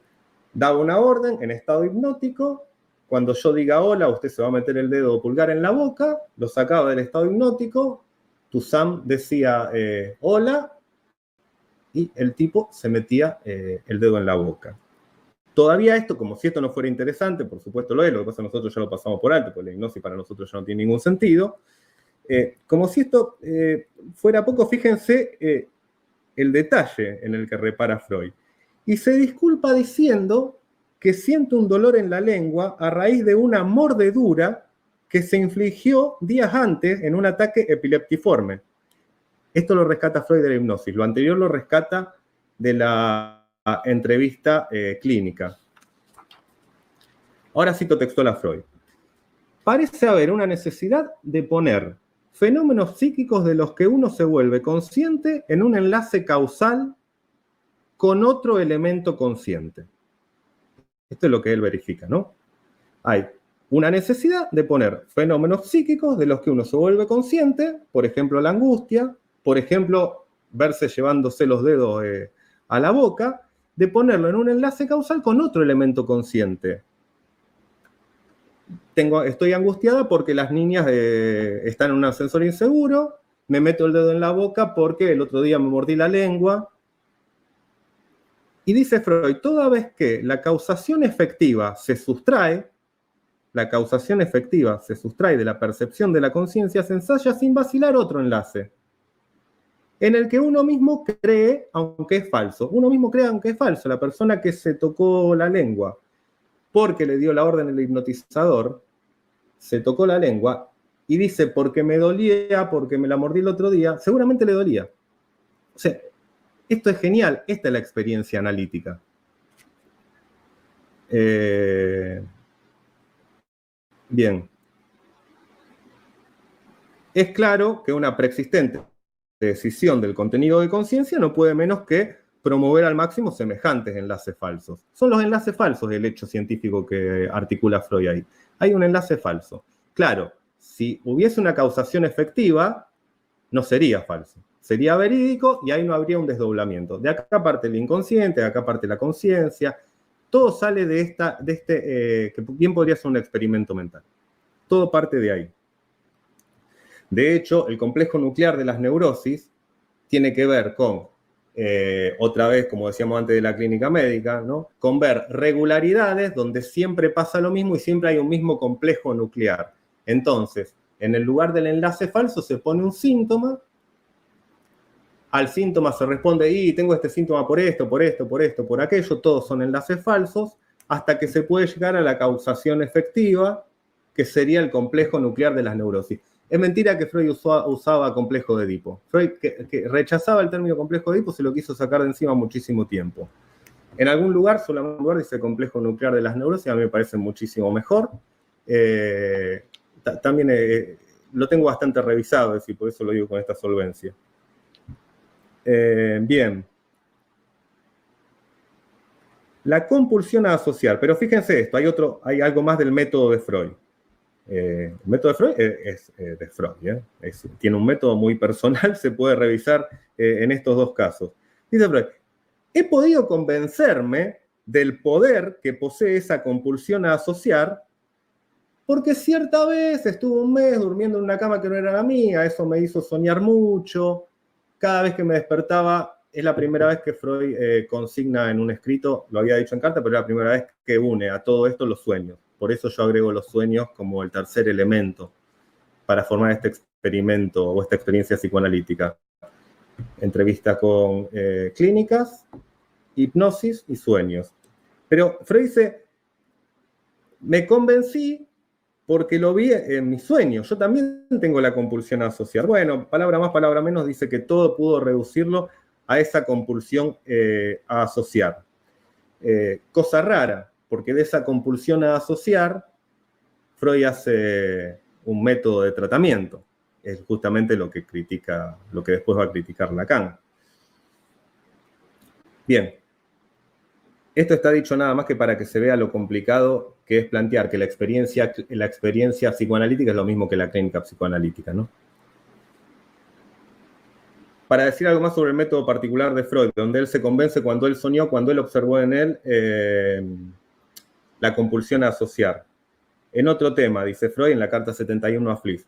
daba una orden en estado hipnótico, cuando yo diga hola, usted se va a meter el dedo o pulgar en la boca, lo sacaba del estado hipnótico, Toussaint decía hola, y el tipo se metía el dedo en la boca. Todavía esto, como si esto no fuera interesante, por supuesto lo es, lo que pasa es que nosotros ya lo pasamos por alto, porque la hipnosis para nosotros ya no tiene ningún sentido. Como si esto fuera poco, fíjense el detalle en el que repara Freud. Y se disculpa diciendo que siente un dolor en la lengua a raíz de una mordedura que se infligió días antes en un ataque epileptiforme. Esto lo rescata Freud de la hipnosis, lo anterior lo rescata de la entrevista clínica. Ahora cito textual a Freud. Parece haber una necesidad de poner fenómenos psíquicos de los que uno se vuelve consciente en un enlace causal con otro elemento consciente. Esto es lo que él verifica, ¿no? Hay una necesidad de poner fenómenos psíquicos de los que uno se vuelve consciente, por ejemplo, la angustia, por ejemplo, verse llevándose los dedos a la boca, de ponerlo en un enlace causal con otro elemento consciente. Estoy angustiada porque las niñas están en un ascensor inseguro, me meto el dedo en la boca porque el otro día me mordí la lengua. Y dice Freud, toda vez que la causación efectiva se sustrae de la percepción de la conciencia, se ensaya sin vacilar otro enlace, en el que uno mismo cree, aunque es falso. Uno mismo cree, aunque es falso. La persona que se tocó la lengua porque le dio la orden el hipnotizador, se tocó la lengua y dice, porque me dolía, porque me la mordí el otro día, seguramente le dolía. O sea, esto es genial, esta es la experiencia analítica. Bien. Es claro que una preexistente decisión del contenido de conciencia no puede menos que promover al máximo semejantes enlaces falsos. Son los enlaces falsos el hecho científico que articula Freud ahí. Hay un enlace falso. Claro, si hubiese una causación efectiva, no sería falso. Sería verídico y ahí no habría un desdoblamiento. De acá parte el inconsciente, de acá parte la conciencia. Todo sale de este, que bien podría ser un experimento mental. Todo parte de ahí. De hecho, el complejo nuclear de las neurosis tiene que ver con, otra vez, como decíamos antes de la clínica médica, ¿no? Con ver regularidades donde siempre pasa lo mismo y siempre hay un mismo complejo nuclear. Entonces, en el lugar del enlace falso se pone un síntoma, al síntoma se responde, y tengo este síntoma por esto, por esto, por esto, por aquello, todos son enlaces falsos, hasta que se puede llegar a la causación efectiva, que sería el complejo nuclear de las neurosis. Es mentira que Freud usaba complejo de Edipo. Freud, que rechazaba el término complejo de Edipo, se lo quiso sacar de encima muchísimo tiempo. En algún lugar, solo en algún lugar, dice complejo nuclear de las neurosis, a mí me parece muchísimo mejor. También lo tengo bastante revisado, es decir, por eso lo digo con esta solvencia. Bien. La compulsión a asociar, pero fíjense esto, hay algo más del método de Freud. El método de Freud es de Freud, tiene un método muy personal, se puede revisar en estos dos casos. Dice Freud, he podido convencerme del poder que posee esa compulsión a asociar porque cierta vez estuve un mes durmiendo en una cama que no era la mía, eso me hizo soñar mucho, cada vez que me despertaba, es la primera vez que Freud consigna en un escrito, lo había dicho en carta, pero es la primera vez que une a todo esto los sueños. Por eso yo agrego los sueños como el tercer elemento para formar este experimento o esta experiencia psicoanalítica. Entrevista con clínicas, hipnosis y sueños. Pero Freud dice, me convencí porque lo vi en mis sueños. Yo también tengo la compulsión a asociar. Bueno, palabra más, palabra menos, dice que todo pudo reducirlo a esa compulsión a asociar. Cosa rara, porque de esa compulsión a asociar, Freud hace un método de tratamiento. Es justamente lo que critica, lo que después va a criticar Lacan. Bien. Esto está dicho nada más que para que se vea lo complicado que es plantear que la experiencia psicoanalítica es lo mismo que la clínica psicoanalítica, ¿no? Para decir algo más sobre el método particular de Freud, donde él se convence cuando él soñó, cuando él observó en él la compulsión a asociar. En otro tema, dice Freud en la carta 71 a Fliss,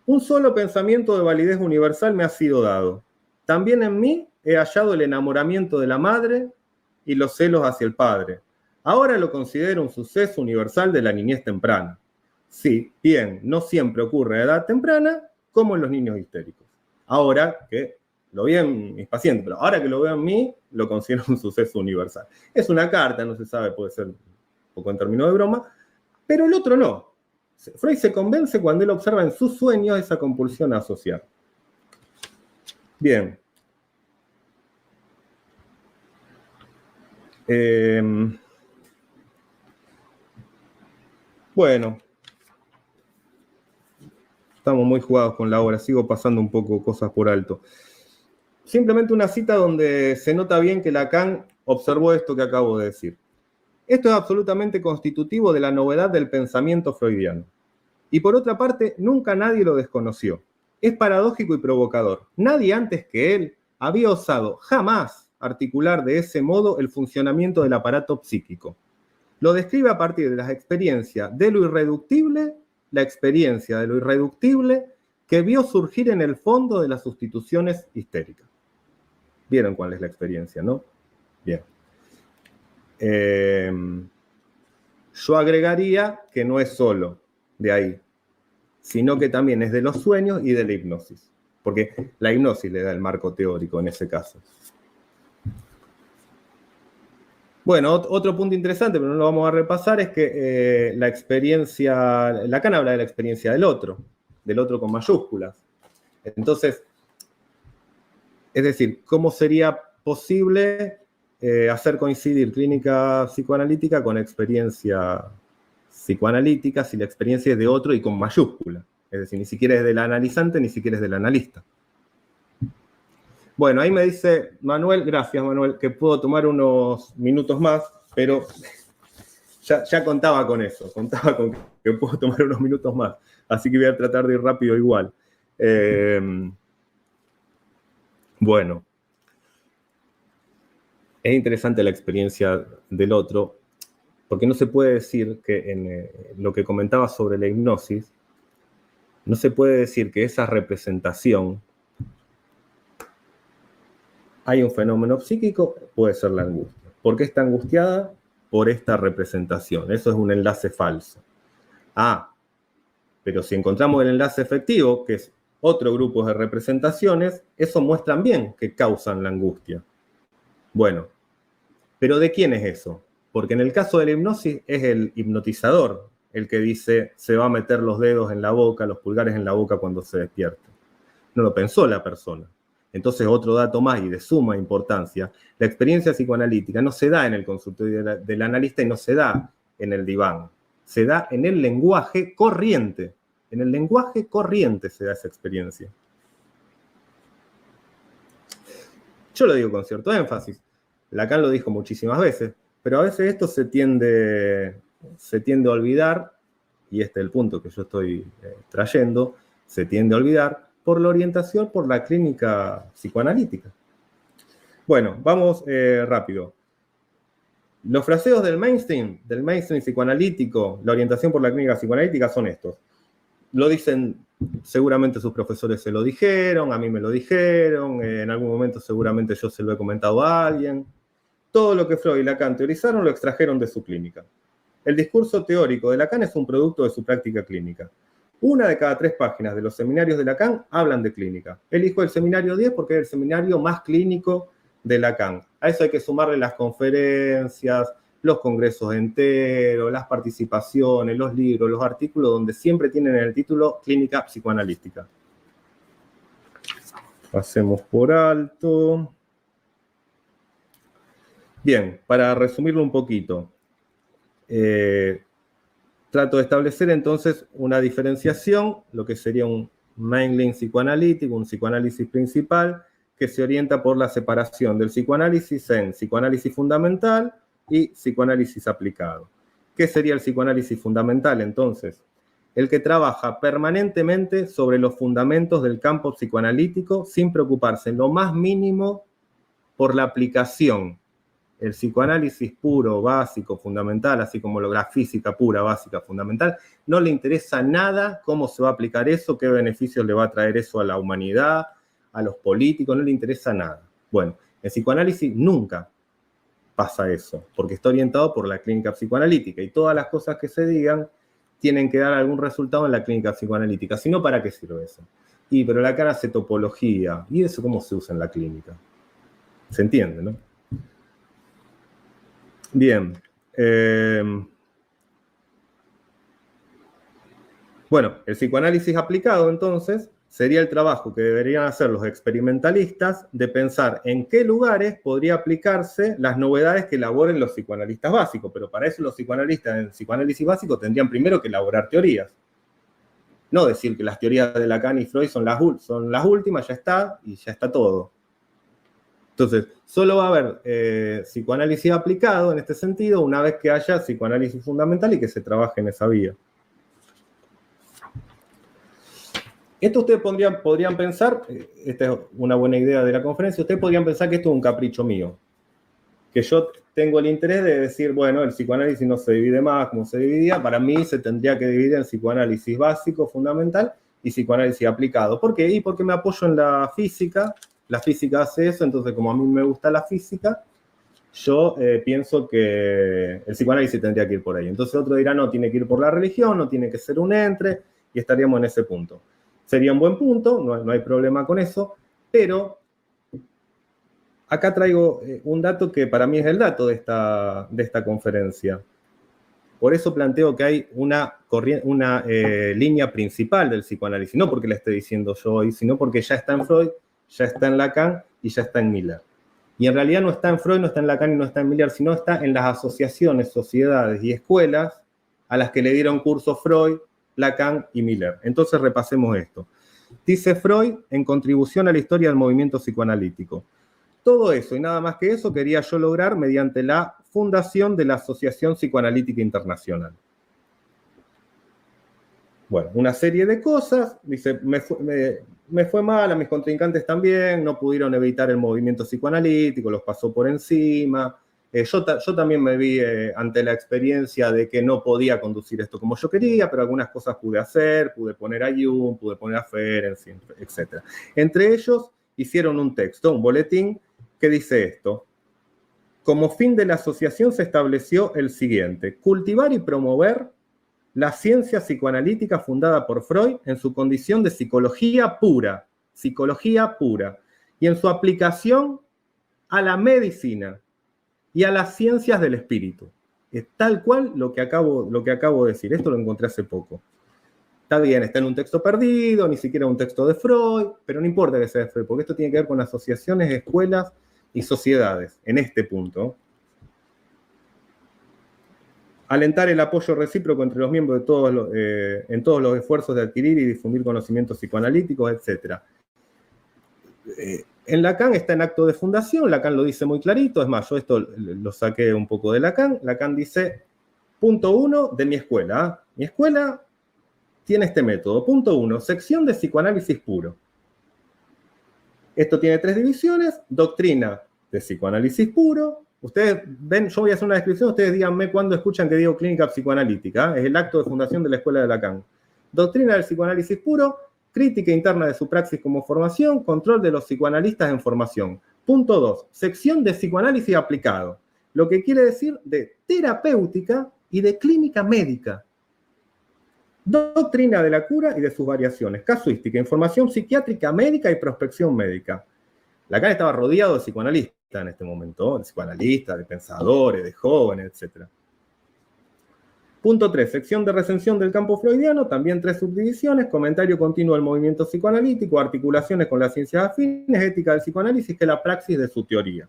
un solo pensamiento de validez universal me ha sido dado. También en mí he hallado el enamoramiento de la madre y los celos hacia el padre. Ahora lo considero un suceso universal de la niñez temprana. Sí, bien, no siempre ocurre a edad temprana, como en los niños histéricos. Ahora que lo vi en mis pacientes, pero ahora que lo veo en mí, lo considero un suceso universal. Es una carta, no se sabe, puede ser un poco en términos de broma, pero el otro no. Freud se convence cuando él observa en sus sueños esa compulsión a asociar. Bien. Bueno, estamos muy jugados con la obra, sigo pasando un poco cosas por alto. Simplemente una cita donde se nota bien que Lacan observó esto que acabo de decir. Esto es absolutamente constitutivo de la novedad del pensamiento freudiano. Y por otra parte, nunca nadie lo desconoció. Es paradójico y provocador. Nadie antes que él había osado jamás articular de ese modo el funcionamiento del aparato psíquico. Lo describe a partir de las experiencias de lo irreductible, la experiencia de lo irreductible que vio surgir en el fondo de las sustituciones histéricas. ¿Vieron cuál es la experiencia, no? Bien. Yo agregaría que no es solo de ahí, sino que también es de los sueños y de la hipnosis, porque la hipnosis le da el marco teórico en ese caso. Bueno, otro punto interesante, pero no lo vamos a repasar, es que la experiencia, Lacan habla de la experiencia del otro con mayúsculas. Entonces, es decir, ¿cómo sería posible hacer coincidir clínica psicoanalítica con experiencia psicoanalítica si la experiencia es de otro y con mayúscula? Es decir, ni siquiera es del analizante, ni siquiera es del analista. Bueno, ahí me dice Manuel, gracias Manuel, que puedo tomar unos minutos más, pero ya contaba con eso, contaba con que puedo tomar unos minutos más, así que voy a tratar de ir rápido igual. Bueno, es interesante la experiencia del otro, porque no se puede decir que en lo que comentaba sobre la hipnosis, no se puede decir que esa representación, hay un fenómeno psíquico, puede ser la angustia. ¿Por qué está angustiada? Por esta representación. Eso es un enlace falso. Pero si encontramos el enlace efectivo, que es otro grupo de representaciones, eso muestran bien que causan la angustia. Bueno, ¿pero de quién es eso? Porque en el caso de la hipnosis es el hipnotizador el que dice se va a meter los dedos en la boca, los pulgares en la boca cuando se despierte. No lo pensó la persona. Entonces, otro dato más y de suma importancia, la experiencia psicoanalítica no se da en el consultorio del analista y no se da en el diván. Se da en el lenguaje corriente. En el lenguaje corriente se da esa experiencia. Yo lo digo con cierto énfasis. Lacan lo dijo muchísimas veces, pero a veces esto se tiende a olvidar, y este es el punto que yo estoy trayendo, se tiende a olvidar por la orientación por la clínica psicoanalítica. Bueno, vamos rápido. Los fraseos del mainstream psicoanalítico, la orientación por la clínica psicoanalítica son estos. Lo dicen, seguramente sus profesores se lo dijeron, a mí me lo dijeron, en algún momento seguramente yo se lo he comentado a alguien. Todo lo que Freud y Lacan teorizaron lo extrajeron de su clínica. El discurso teórico de Lacan es un producto de su práctica clínica. 1 de cada 3 páginas de los seminarios de Lacan hablan de clínica. Elijo el seminario 10 porque es el seminario más clínico de Lacan. A eso hay que sumarle las conferencias, los congresos enteros, las participaciones, los libros, los artículos, donde siempre tienen el título Clínica Psicoanalítica. Pasemos por alto. Bien, para resumirlo un poquito, trato de establecer entonces una diferenciación, lo que sería un mainline psicoanalítico, un psicoanálisis principal, que se orienta por la separación del psicoanálisis en psicoanálisis fundamental y psicoanálisis aplicado. ¿Qué sería el psicoanálisis fundamental entonces? El que trabaja permanentemente sobre los fundamentos del campo psicoanalítico sin preocuparse en lo más mínimo por la aplicación. El psicoanálisis puro, básico, fundamental, así como la física pura, básica, fundamental, no le interesa nada cómo se va a aplicar eso, qué beneficios le va a traer eso a la humanidad, a los políticos, no le interesa nada. Bueno, en psicoanálisis nunca pasa eso, porque está orientado por la clínica psicoanalítica y todas las cosas que se digan tienen que dar algún resultado en la clínica psicoanalítica, si no, ¿para qué sirve eso? Pero Lacan hace topología, ¿y eso cómo se usa en la clínica? ¿Se entiende, no? Bien. Bueno, el psicoanálisis aplicado, entonces, sería el trabajo que deberían hacer los experimentalistas de pensar en qué lugares podría aplicarse las novedades que elaboren los psicoanalistas básicos, pero para eso los psicoanalistas en psicoanálisis básico tendrían primero que elaborar teorías. No decir que las teorías de Lacan y Freud son las últimas, ya está, y ya está todo. Entonces, solo va a haber psicoanálisis aplicado en este sentido una vez que haya psicoanálisis fundamental y que se trabaje en esa vía. Esto ustedes podrían pensar, esta es una buena idea de la conferencia, ustedes podrían pensar que esto es un capricho mío, que yo tengo el interés de decir, bueno, el psicoanálisis no se divide más como se dividía, para mí se tendría que dividir en psicoanálisis básico, fundamental, y psicoanálisis aplicado. ¿Por qué? Y porque me apoyo en la física hace eso, entonces como a mí me gusta la física, yo pienso que el psicoanálisis tendría que ir por ahí. Entonces otro dirá, no, tiene que ir por la religión, no tiene que ser un entre, y estaríamos en ese punto. Sería un buen punto, no hay problema con eso, pero acá traigo un dato que para mí es el dato de esta conferencia. Por eso planteo que hay una línea principal del psicoanálisis, no porque la esté diciendo yo hoy, sino porque ya está en Freud, ya está en Lacan y ya está en Miller. Y en realidad no está en Freud, no está en Lacan y no está en Miller, sino está en las asociaciones, sociedades y escuelas a las que le dieron curso Freud, Lacan y Miller. Entonces repasemos esto. dice Freud en Contribución a la historia del movimiento psicoanalítico. Todo eso y nada más que eso quería yo lograr mediante la fundación de la Asociación Psicoanalítica Internacional. Bueno, una serie de cosas, dice, me fue mal, a mis contrincantes también, no pudieron evitar el movimiento psicoanalítico, los pasó por encima. Yo también me vi ante la experiencia de que no podía conducir esto como yo quería, pero algunas cosas pude hacer, pude poner a Jung, pude poner a Ferenczi, etc. Entre ellos hicieron un texto, un boletín, que dice esto: como fin de la asociación se estableció el siguiente: cultivar y promover la ciencia psicoanalítica fundada por Freud en su condición de psicología pura, y en su aplicación a la medicina y a las ciencias del espíritu. Es tal cual lo que acabo de decir. Esto lo encontré hace poco. Está bien, está en un texto perdido, ni siquiera un texto de Freud, pero no importa que sea de Freud, porque esto tiene que ver con asociaciones, escuelas y sociedades, en este punto. Alentar el apoyo recíproco entre los miembros de en todos los esfuerzos de adquirir y difundir conocimientos psicoanalíticos, etc. En Lacan está en acto de fundación, Lacan lo dice muy clarito, es más, yo esto lo saqué un poco de Lacan. Lacan dice, punto 1 de mi escuela. Mi escuela tiene este método. Punto 1, sección de psicoanálisis puro. Esto tiene 3 divisiones: doctrina de psicoanálisis puro. Ustedes ven, yo voy a hacer una descripción, ustedes díganme cuándo escuchan que digo clínica psicoanalítica. Es el acto de fundación de la escuela de Lacan. Doctrina del psicoanálisis puro, crítica interna de su praxis como formación, control de los psicoanalistas en formación. Punto 2, sección de psicoanálisis aplicado, lo que quiere decir de terapéutica y de clínica médica. Doctrina de la cura y de sus variaciones, casuística, información psiquiátrica médica y prospección médica. Lacan estaba rodeado de psicoanalistas en este momento, de psicoanalistas, de pensadores, de jóvenes, etc. Punto 3, sección de recensión del campo freudiano, también 3 subdivisiones: comentario continuo del movimiento psicoanalítico, articulaciones con las ciencias afines, ética del psicoanálisis, que es la praxis de su teoría.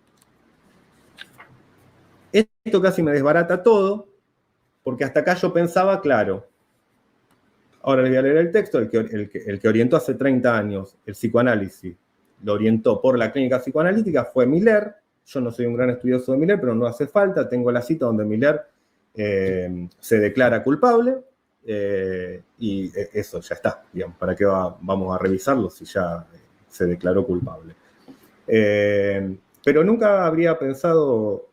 Esto casi me desbarata todo, porque hasta acá yo pensaba, claro, ahora les voy a leer el texto, el que orientó hace 30 años el psicoanálisis, lo orientó por la clínica psicoanalítica, fue Miller. Yo no soy un gran estudioso de Miller, pero no hace falta, tengo la cita donde Miller se declara culpable, y eso ya está, digamos, ¿para qué vamos a revisarlo si ya se declaró culpable? Pero nunca habría pensado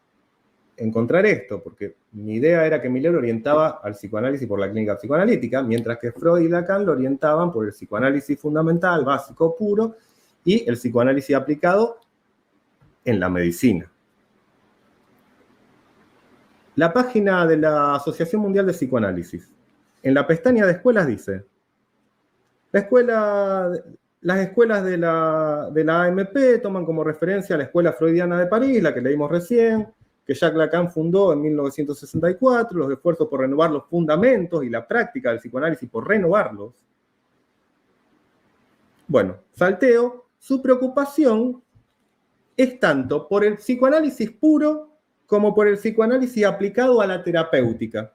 encontrar esto, porque mi idea era que Miller orientaba al psicoanálisis por la clínica psicoanalítica, mientras que Freud y Lacan lo orientaban por el psicoanálisis fundamental, básico, puro, y el psicoanálisis aplicado en la medicina. La página de la Asociación Mundial de Psicoanálisis, en la pestaña de escuelas dice: las escuelas de la AMP toman como referencia a la Escuela Freudiana de París, la que leímos recién, que Jacques Lacan fundó en 1964, los esfuerzos por renovar los fundamentos y la práctica del psicoanálisis por renovarlos. Bueno, salteo. Su preocupación es tanto por el psicoanálisis puro como por el psicoanálisis aplicado a la terapéutica.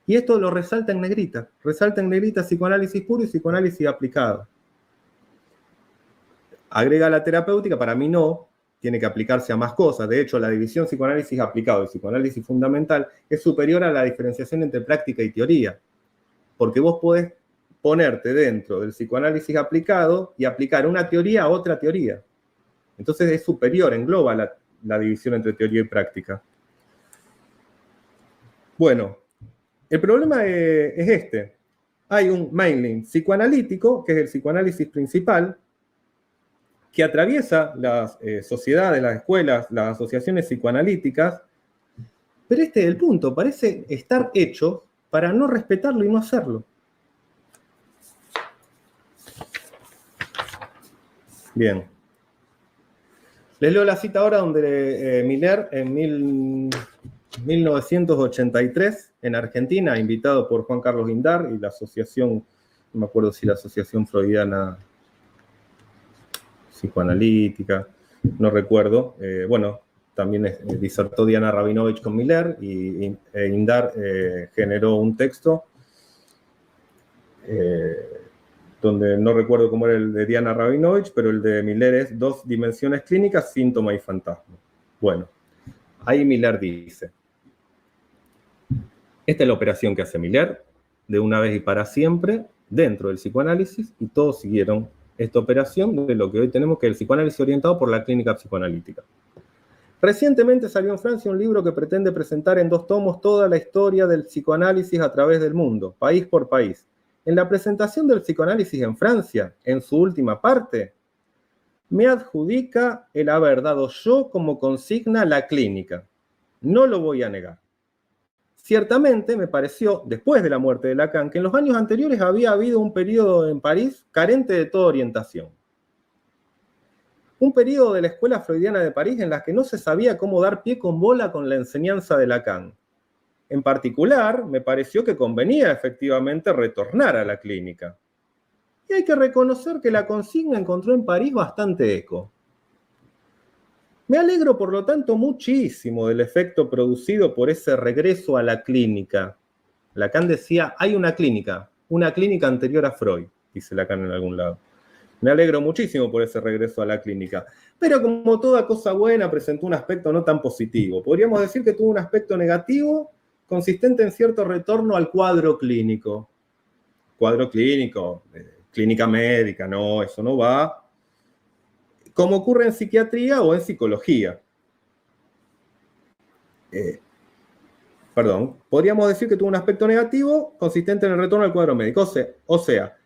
Y esto lo resalta en negrita psicoanálisis puro y psicoanálisis aplicado. Agrega la terapéutica, para mí no, tiene que aplicarse a más cosas. De hecho, la división psicoanálisis aplicado y psicoanálisis fundamental es superior a la diferenciación entre práctica y teoría, porque vos podés ponerte dentro del psicoanálisis aplicado y aplicar una teoría a otra teoría. Entonces es superior, engloba la división entre teoría y práctica. Bueno, el problema es este. Hay un mainline psicoanalítico, que es el psicoanálisis principal, que atraviesa las sociedades, las escuelas, las asociaciones psicoanalíticas, pero este es el punto, parece estar hecho para no respetarlo y no hacerlo. Bien. Les leo la cita ahora donde Miller, en 1983, en Argentina, invitado por Juan Carlos Guindar y la asociación, no me acuerdo si la Asociación Freudiana Psicoanalítica, no recuerdo, bueno, también disertó Diana Rabinovich con Miller, y Guindar generó un texto donde no recuerdo cómo era el de Diana Rabinovich, pero el de Miller es 2 dimensiones clínicas, síntoma y fantasma. Bueno, ahí Miller dice, esta es la operación que hace Miller, de una vez y para siempre, dentro del psicoanálisis, y todos siguieron esta operación de lo que hoy tenemos, que es el psicoanálisis orientado por la clínica psicoanalítica. Recientemente salió en Francia un libro que pretende presentar en 2 tomos toda la historia del psicoanálisis a través del mundo, país por país. En la presentación del psicoanálisis en Francia, en su última parte, me adjudica el haber dado yo como consigna la clínica. No lo voy a negar. Ciertamente me pareció, después de la muerte de Lacan, que en los años anteriores había habido un periodo en París carente de toda orientación. Un periodo de la Escuela Freudiana de París en la que no se sabía cómo dar pie con bola con la enseñanza de Lacan. En particular, me pareció que convenía efectivamente retornar a la clínica. Y hay que reconocer que la consigna encontró en París bastante eco. Me alegro, por lo tanto, muchísimo del efecto producido por ese regreso a la clínica. Lacan decía, hay una clínica anterior a Freud, dice Lacan en algún lado. Me alegro muchísimo por ese regreso a la clínica. Pero como toda cosa buena, presentó un aspecto no tan positivo. Podríamos decir que tuvo un aspecto negativo, consistente en cierto retorno al cuadro clínico. Cuadro clínico, clínica médica, no, eso no va. Como ocurre en psiquiatría o en psicología. Podríamos decir que tuvo un aspecto negativo consistente en el retorno al cuadro médico. O sea,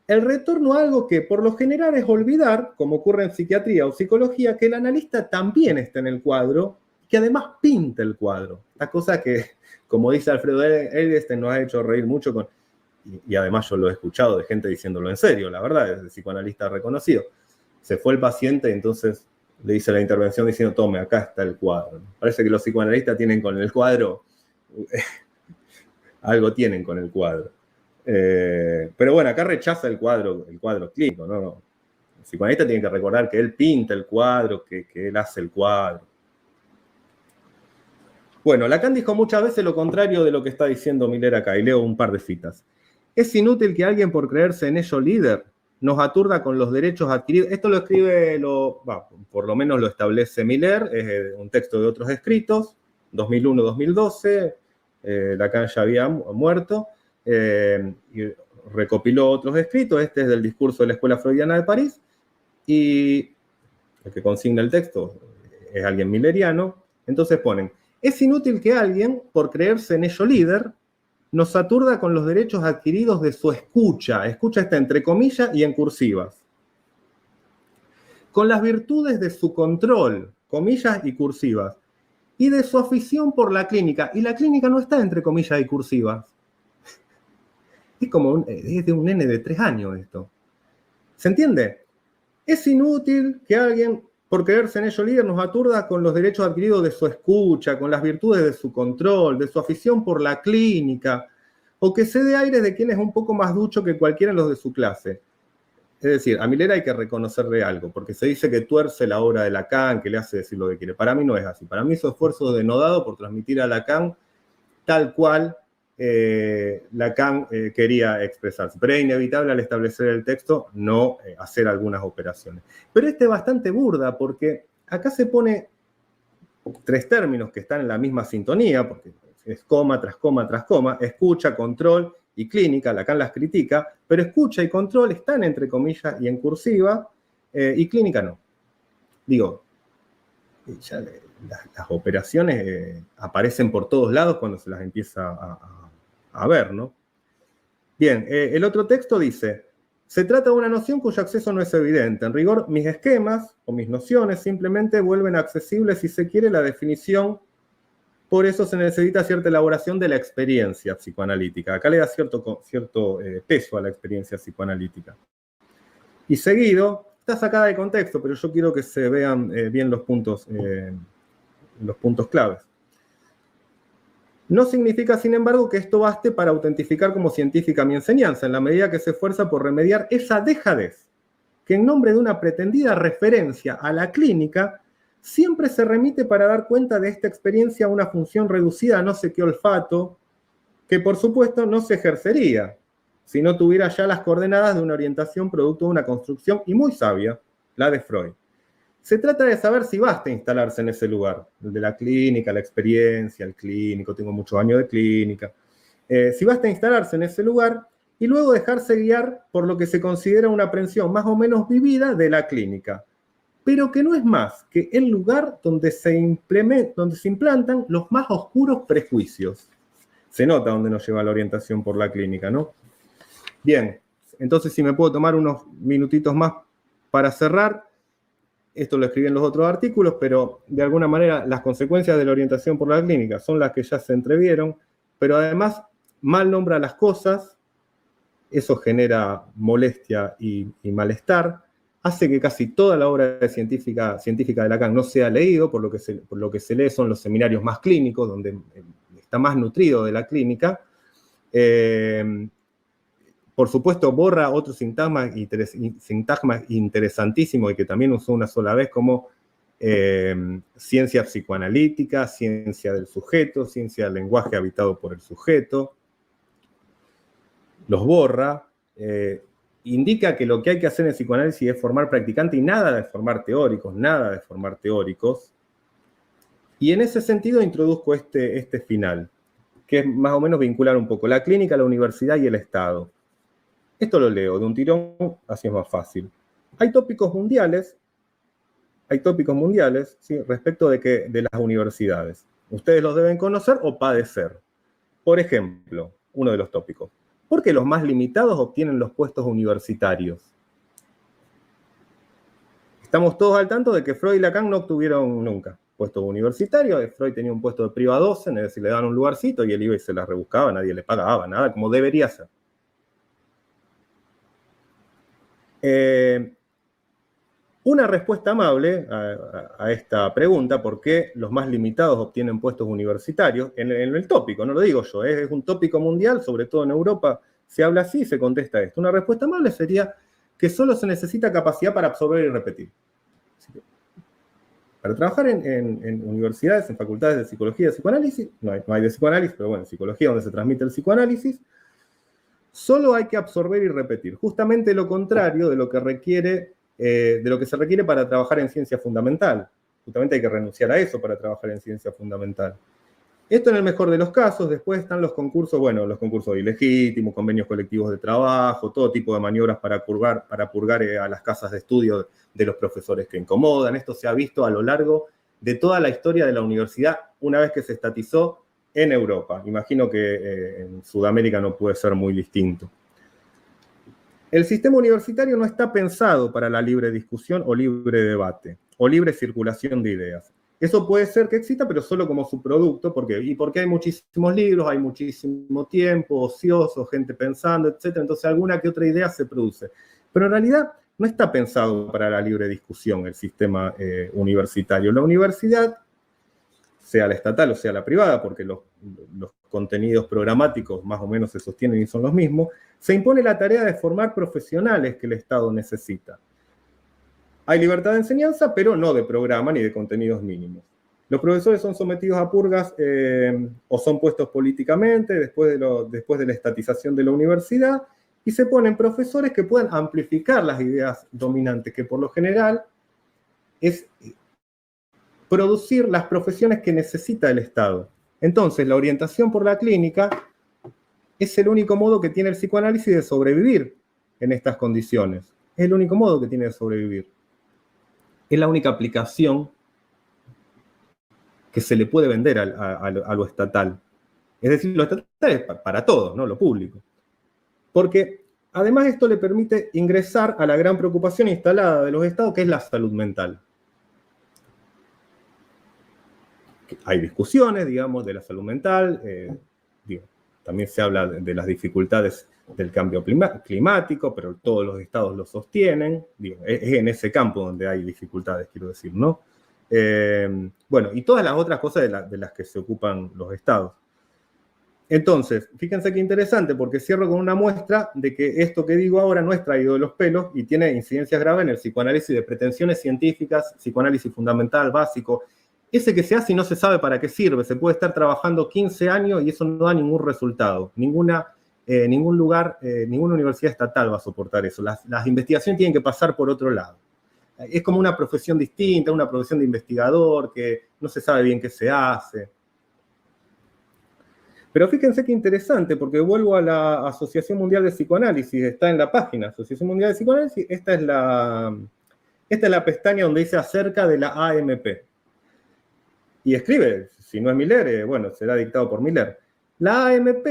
el retorno a algo que por lo general es olvidar, como ocurre en psiquiatría o psicología, que el analista también está en el cuadro y que además pinta el cuadro. Esta cosa que, como dice Alfredo Edelstein, nos ha hecho reír mucho y además yo lo he escuchado de gente diciéndolo en serio, la verdad, es el psicoanalista reconocido. Se fue el paciente y entonces le hice la intervención diciendo, tome, acá está el cuadro. Parece que los psicoanalistas tienen con el cuadro, algo tienen con el cuadro. Pero bueno, acá rechaza el cuadro clínico, ¿no? El psicoanalista tiene que recordar que él pinta el cuadro, que él hace el cuadro. Bueno, Lacan dijo muchas veces lo contrario de lo que está diciendo Miller acá, y leo un par de citas. Es inútil que alguien por creerse en ello líder nos aturda con los derechos adquiridos. Esto lo escribe, por lo menos lo establece Miller, es un texto de otros escritos, 2001-2012, Lacan ya había muerto, y recopiló otros escritos, este es del discurso de la Escuela Freudiana de París, y el que consigna el texto es alguien milleriano, entonces ponen, es inútil que alguien, por creerse en ello líder, nos aturda con los derechos adquiridos de su escucha. Escucha está entre comillas y en cursivas. Con las virtudes de su control, comillas y cursivas. Y de su afición por la clínica. Y la clínica no está entre comillas y cursivas. Es de un nene de 3 años esto. ¿Se entiende? Es inútil que alguien, por creerse en ello líder, nos aturda con los derechos adquiridos de su escucha, con las virtudes de su control, de su afición por la clínica, o que se dé aires de quien es un poco más ducho que cualquiera de los de su clase. Es decir, a Miller hay que reconocerle algo, porque se dice que tuerce la obra de Lacan, que le hace decir lo que quiere. Para mí no es así. Para mí su esfuerzo denodado por transmitir a Lacan tal cual Lacan quería expresarse. Pero es inevitable al establecer el texto no hacer algunas operaciones. Pero este es bastante burda porque acá se pone 3 términos que están en la misma sintonía, porque es coma tras coma tras coma, escucha, control y clínica, Lacan las critica, pero escucha y control están entre comillas y en cursiva, y clínica no. Digo, ya las operaciones aparecen por todos lados cuando se las empieza a ver, ¿no? Bien, el otro texto dice, se trata de una noción cuyo acceso no es evidente. En rigor, mis esquemas o mis nociones simplemente vuelven accesibles, si se quiere, la definición. Por eso se necesita cierta elaboración de la experiencia psicoanalítica. Acá le da cierto peso a la experiencia psicoanalítica. Y seguido, está sacada de contexto, pero yo quiero que se vean bien los puntos claves. No significa, sin embargo, que esto baste para autentificar como científica mi enseñanza, en la medida que se esfuerza por remediar esa dejadez, que en nombre de una pretendida referencia a la clínica, siempre se remite para dar cuenta de esta experiencia a una función reducida a no sé qué olfato, que por supuesto no se ejercería si no tuviera ya las coordenadas de una orientación producto de una construcción y muy sabia, la de Freud. Se trata de saber si basta instalarse en ese lugar, el de la clínica, la experiencia, el clínico, tengo muchos años de clínica, si basta instalarse en ese lugar y luego dejarse guiar por lo que se considera una aprehensión más o menos vivida de la clínica, pero que no es más que el lugar donde se implantan los más oscuros prejuicios. Se nota dónde nos lleva la orientación por la clínica, ¿no? Bien, entonces si me puedo tomar unos minutitos más para cerrar. Esto lo escribí en los otros artículos, pero de alguna manera las consecuencias de la orientación por la clínica son las que ya se entrevieron, pero además mal nombra las cosas, eso genera molestia y malestar, hace que casi toda la obra científica de Lacan no sea leído, por lo que se lee son los seminarios más clínicos, donde está más nutrido de la clínica. Por supuesto, borra otro sintagma interesantísimo y que también usó una sola vez como ciencia psicoanalítica, ciencia del sujeto, ciencia del lenguaje habitado por el sujeto. Los borra. Indica que lo que hay que hacer en psicoanálisis es formar practicantes y nada de formar teóricos. Y en ese sentido introduzco este final, que es más o menos vincular un poco la clínica, la universidad y el Estado. Esto lo leo de un tirón, así es más fácil. Hay tópicos mundiales, ¿sí?, respecto de las universidades. Ustedes los deben conocer o padecer. Por ejemplo, uno de los tópicos. ¿Por qué los más limitados obtienen los puestos universitarios? Estamos todos al tanto de que Freud y Lacan no obtuvieron nunca puestos universitarios. Freud tenía un puesto de privadocen, es decir, le daban un lugarcito y él iba y se la rebuscaba, nadie le pagaba nada, como debería ser. Una respuesta amable a esta pregunta, ¿por qué los más limitados obtienen puestos universitarios? En el tópico, no lo digo yo, es un tópico mundial, sobre todo en Europa, se habla así y se contesta esto. Una respuesta amable sería que solo se necesita capacidad para absorber y repetir. Para trabajar en universidades, en facultades de psicología y de psicoanálisis, no hay de psicoanálisis, pero bueno, psicología donde se transmite el psicoanálisis, solo hay que absorber y repetir. Justamente lo contrario de lo que se requiere para trabajar en ciencia fundamental. Justamente hay que renunciar a eso para trabajar en ciencia fundamental. Esto en el mejor de los casos. Después están los concursos, los concursos ilegítimos, convenios colectivos de trabajo, todo tipo de maniobras para purgar a las casas de estudio de los profesores que incomodan. Esto se ha visto a lo largo de toda la historia de la universidad una vez que se estatizó en Europa. Imagino que en Sudamérica no puede ser muy distinto. El sistema universitario no está pensado para la libre discusión o libre debate, o libre circulación de ideas. Eso puede ser que exista, pero solo como subproducto, porque hay muchísimos libros, hay muchísimo tiempo, ocioso, gente pensando, etc. Entonces alguna que otra idea se produce. Pero en realidad no está pensado para la libre discusión el sistema universitario. La universidad, sea la estatal o sea la privada, porque los contenidos programáticos más o menos se sostienen y son los mismos, se impone la tarea de formar profesionales que el Estado necesita. Hay libertad de enseñanza, pero no de programa ni de contenidos mínimos. Los profesores son sometidos a purgas o son puestos políticamente después de la estatización de la universidad y se ponen profesores que puedan amplificar las ideas dominantes, que por lo general es producir las profesiones que necesita el Estado. Entonces, la orientación por la clínica es el único modo que tiene el psicoanálisis de sobrevivir en estas condiciones. Es el único modo que tiene de sobrevivir. Es la única aplicación que se le puede vender a lo estatal. Es decir, lo estatal es para todos, ¿no? Lo público. Porque además esto le permite ingresar a la gran preocupación instalada de los estados, que es la salud mental. Hay discusiones, digamos, de la salud mental, también se habla de las dificultades del cambio climático, pero todos los estados lo sostienen, es en ese campo donde hay dificultades, quiero decir, ¿no? Y todas las otras cosas de las que se ocupan los estados. Entonces, fíjense qué interesante, porque cierro con una muestra de que esto que digo ahora no es traído de los pelos y tiene incidencias graves en el psicoanálisis de pretensiones científicas, psicoanálisis fundamental, básico, ese que se hace y no se sabe para qué sirve. Se puede estar trabajando 15 años y eso no da ningún resultado, ninguna ningún lugar, ninguna universidad estatal va a soportar eso. Las investigaciones tienen que pasar por otro lado. Es como una profesión distinta, una profesión de investigador, que no se sabe bien qué se hace. Pero fíjense qué interesante, porque vuelvo a la Asociación Mundial de Psicoanálisis, está en la página, Asociación Mundial de Psicoanálisis, esta es la pestaña donde dice acerca de la AMP. Y escribe, si no es Miller, bueno, será dictado por Miller. La AMP,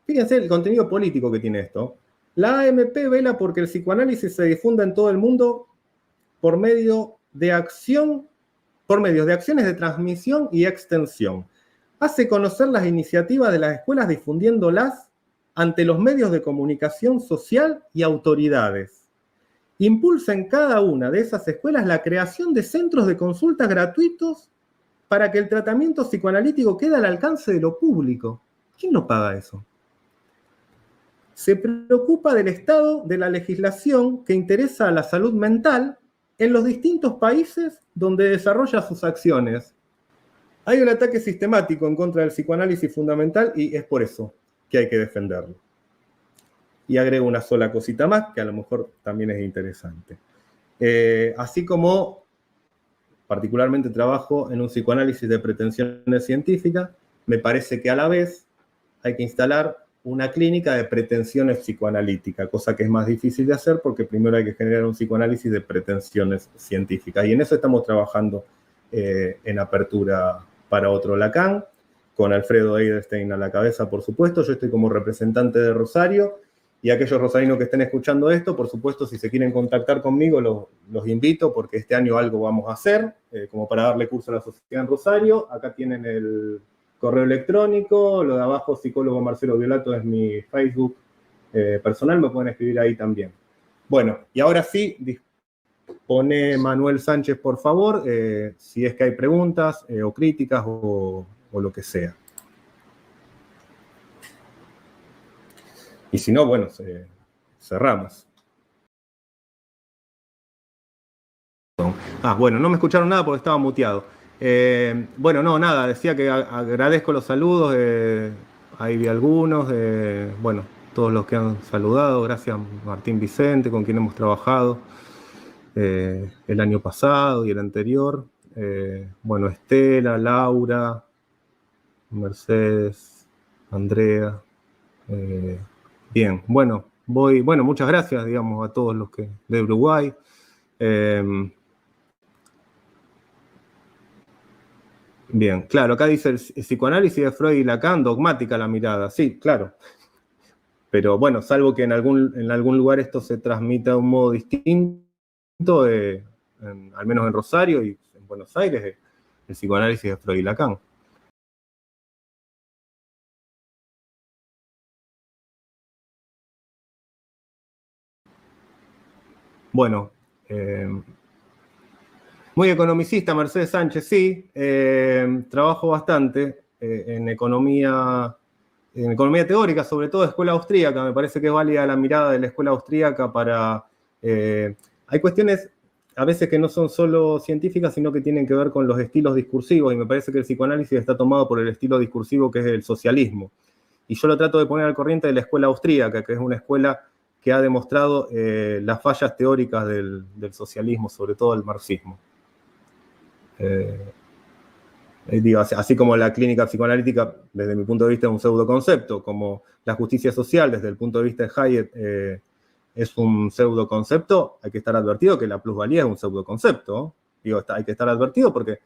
fíjense el contenido político que tiene esto. La AMP vela porque el psicoanálisis se difunda en todo el mundo por medio de acciones de transmisión y extensión. Hace conocer las iniciativas de las escuelas difundiéndolas ante los medios de comunicación social y autoridades. Impulsa en cada una de esas escuelas la creación de centros de consultas gratuitos para que el tratamiento psicoanalítico quede al alcance de lo público. ¿Quién lo paga eso? Se preocupa del estado de la legislación que interesa a la salud mental en los distintos países donde desarrolla sus acciones. Hay un ataque sistemático en contra del psicoanálisis fundamental y es por eso que hay que defenderlo. Y agrego una sola cosita más, que a lo mejor también es interesante. Así como particularmente trabajo en un psicoanálisis de pretensiones científicas, me parece que a la vez hay que instalar una clínica de pretensiones psicoanalíticas, cosa que es más difícil de hacer porque primero hay que generar un psicoanálisis de pretensiones científicas. Y en eso estamos trabajando en apertura para otro Lacan, con Alfredo Eiderstein a la cabeza, por supuesto. Yo estoy como representante de Rosario, y aquellos rosarinos que estén escuchando esto, por supuesto, si se quieren contactar conmigo, los invito, porque este año algo vamos a hacer, como para darle curso a la sociedad en Rosario. Acá tienen el correo electrónico, lo de abajo, psicólogo Marcelo Violato, es mi Facebook personal, me pueden escribir ahí también. Bueno, y ahora sí, pone Manuel Sánchez, por favor, si es que hay preguntas o críticas o lo que sea. Y si no, bueno, cerramos. Bueno, no me escucharon nada porque estaba muteado. Bueno, no, nada, decía que agradezco los saludos, ahí vi algunos, bueno, todos los que han saludado, gracias Martín Vicente, con quien hemos trabajado el año pasado y el anterior. Bueno, Estela, Laura, Mercedes, Andrea. Bien, bueno, muchas gracias, digamos, a todos los que de Uruguay. Bien, claro, acá dice el psicoanálisis de Freud y Lacan, dogmática la mirada. Sí, claro. Pero bueno, salvo que en algún lugar esto se transmita de un modo distinto, al menos en Rosario y en Buenos Aires, el psicoanálisis de Freud y Lacan. Bueno, muy economicista, Mercedes Sánchez, sí. Trabajo bastante en economía teórica, sobre todo de escuela austríaca. Me parece que es válida la mirada de la escuela austríaca para... hay cuestiones a veces que no son solo científicas, sino que tienen que ver con los estilos discursivos, y me parece que el psicoanálisis está tomado por el estilo discursivo que es el socialismo. Y yo lo trato de poner al corriente de la escuela austríaca, que es una escuela que ha demostrado las fallas teóricas del socialismo, sobre todo el marxismo. Digo, así como la clínica psicoanalítica, desde mi punto de vista, es un pseudoconcepto, como la justicia social, desde el punto de vista de Hayek, es un pseudoconcepto, hay que estar advertido que la plusvalía es un pseudoconcepto. Digo, hay que estar advertido porque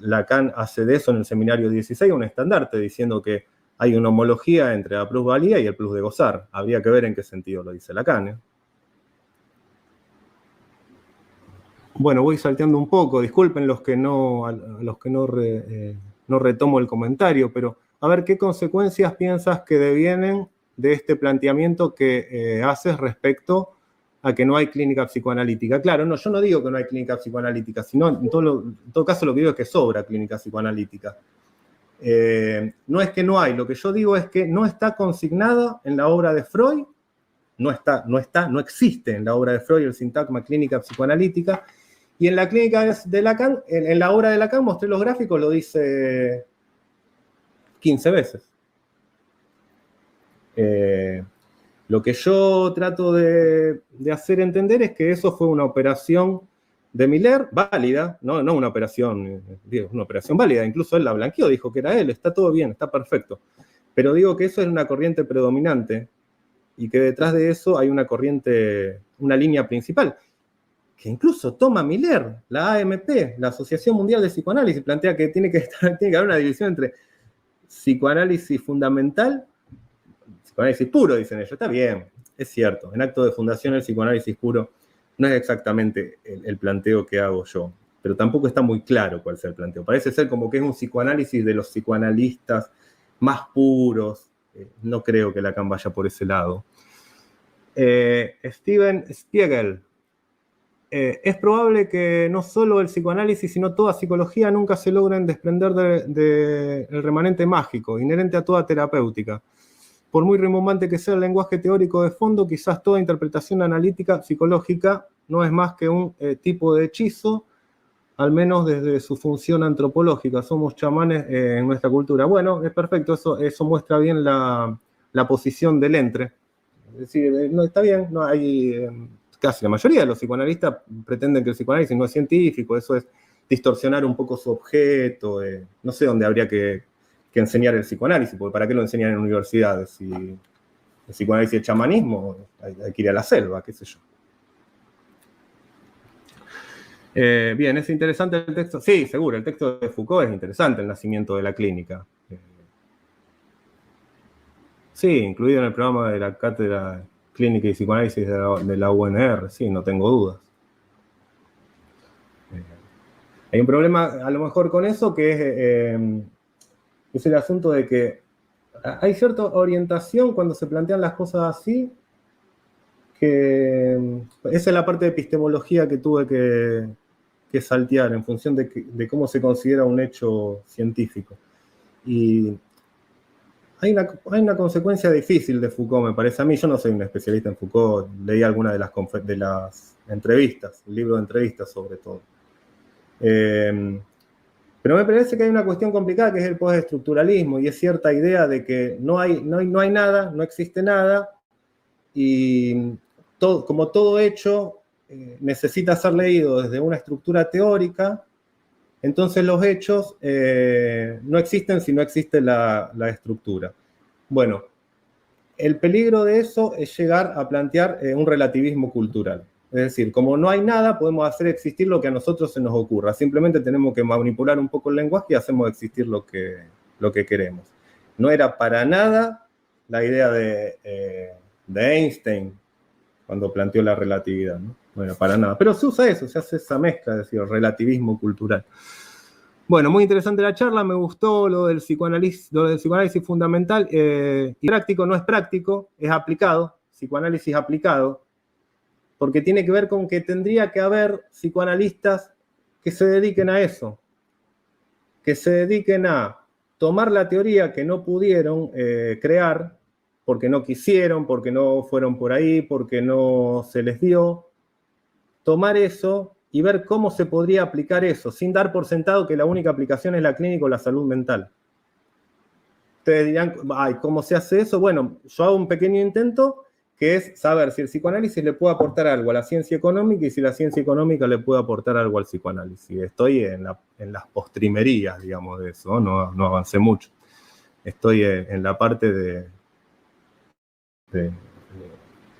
Lacan hace de eso en el seminario 16 un estandarte, diciendo que hay una homología entre la plusvalía y el plus de gozar. Habría que ver en qué sentido lo dice Lacan. Bueno, voy salteando un poco, disculpen los que no retomo el comentario, pero a ver, ¿qué consecuencias piensas que devienen de este planteamiento que haces respecto a que no hay clínica psicoanalítica? Claro, no, yo no digo que no hay clínica psicoanalítica, sino en todo caso lo que digo es que sobra clínica psicoanalítica. No es que no hay, lo que yo digo es que no está consignada en la obra de Freud, no existe en la obra de Freud el sintagma clínica psicoanalítica. Y en la clínica de Lacan, en la obra de Lacan, mostré los gráficos, lo dice 15 veces. Lo que yo trato de hacer entender es que eso fue una operación de Miller válida, no una operación válida, incluso él la blanqueó, dijo que era él, está todo bien, está perfecto. Pero digo que eso es una corriente predominante y que detrás de eso hay una corriente, una línea principal, que incluso toma Miller, la AMP, la Asociación Mundial de Psicoanálisis, plantea que tiene que haber una división entre psicoanálisis fundamental, psicoanálisis puro, dicen ellos. Está bien, es cierto. En acto de fundación el psicoanálisis puro no es exactamente el planteo que hago yo, pero tampoco está muy claro cuál es el planteo. Parece ser como que es un psicoanálisis de los psicoanalistas más puros. No creo que Lacan vaya por ese lado. Steven Spiegel. Es probable que no solo el psicoanálisis, sino toda psicología nunca se logren desprender del remanente mágico, inherente a toda terapéutica. Por muy rimbombante que sea el lenguaje teórico de fondo, quizás toda interpretación analítica psicológica no es más que un tipo de hechizo, al menos desde su función antropológica. Somos chamanes en nuestra cultura. Bueno, es perfecto, eso muestra bien la posición del entre. Es decir, no está bien, no hay... casi la mayoría de los psicoanalistas pretenden que el psicoanálisis no es científico, eso es distorsionar un poco su objeto, no sé dónde habría que enseñar el psicoanálisis, porque ¿para qué lo enseñan en universidades? Si el psicoanálisis es chamanismo, hay que ir a la selva, qué sé yo. Bien, ¿es interesante el texto? Sí, seguro, el texto de Foucault es interesante, el nacimiento de la clínica. Sí, incluido en el programa de la cátedra Clínica y Psicoanálisis de la UNR, sí, no tengo dudas. Hay un problema a lo mejor con eso, que es el asunto de que hay cierta orientación cuando se plantean las cosas así, que esa es la parte de epistemología que tuve que saltear en función de cómo se considera un hecho científico. Y hay una consecuencia difícil de Foucault, me parece a mí. Yo no soy un especialista en Foucault, leí algunas de las entrevistas, el libro de entrevistas sobre todo. Pero me parece que hay una cuestión complicada que es el postestructuralismo, y es cierta idea de que no hay nada, no existe nada, y como todo hecho necesita ser leído desde una estructura teórica. Entonces los hechos no existen si no existe la estructura. Bueno, el peligro de eso es llegar a plantear un relativismo cultural. Es decir, como no hay nada, podemos hacer existir lo que a nosotros se nos ocurra. Simplemente tenemos que manipular un poco el lenguaje y hacemos existir lo que queremos. No era para nada la idea de Einstein cuando planteó la relatividad, ¿no? Bueno, para nada. Pero se usa eso, se hace esa mezcla, es decir, relativismo cultural. Bueno, muy interesante la charla, me gustó lo del psicoanálisis fundamental y práctico. No es práctico, es aplicado, psicoanálisis aplicado, porque tiene que ver con que tendría que haber psicoanalistas que se dediquen a eso, que se dediquen a tomar la teoría que no pudieron crear, porque no quisieron, porque no fueron por ahí, porque no se les dio, tomar eso y ver cómo se podría aplicar eso, sin dar por sentado que la única aplicación es la clínica o la salud mental. Ustedes dirán, ay, ¿cómo se hace eso? Bueno, yo hago un pequeño intento, que es saber si el psicoanálisis le puede aportar algo a la ciencia económica y si la ciencia económica le puede aportar algo al psicoanálisis. Estoy en las postrimerías, digamos, de eso, no avancé mucho. Estoy en la parte de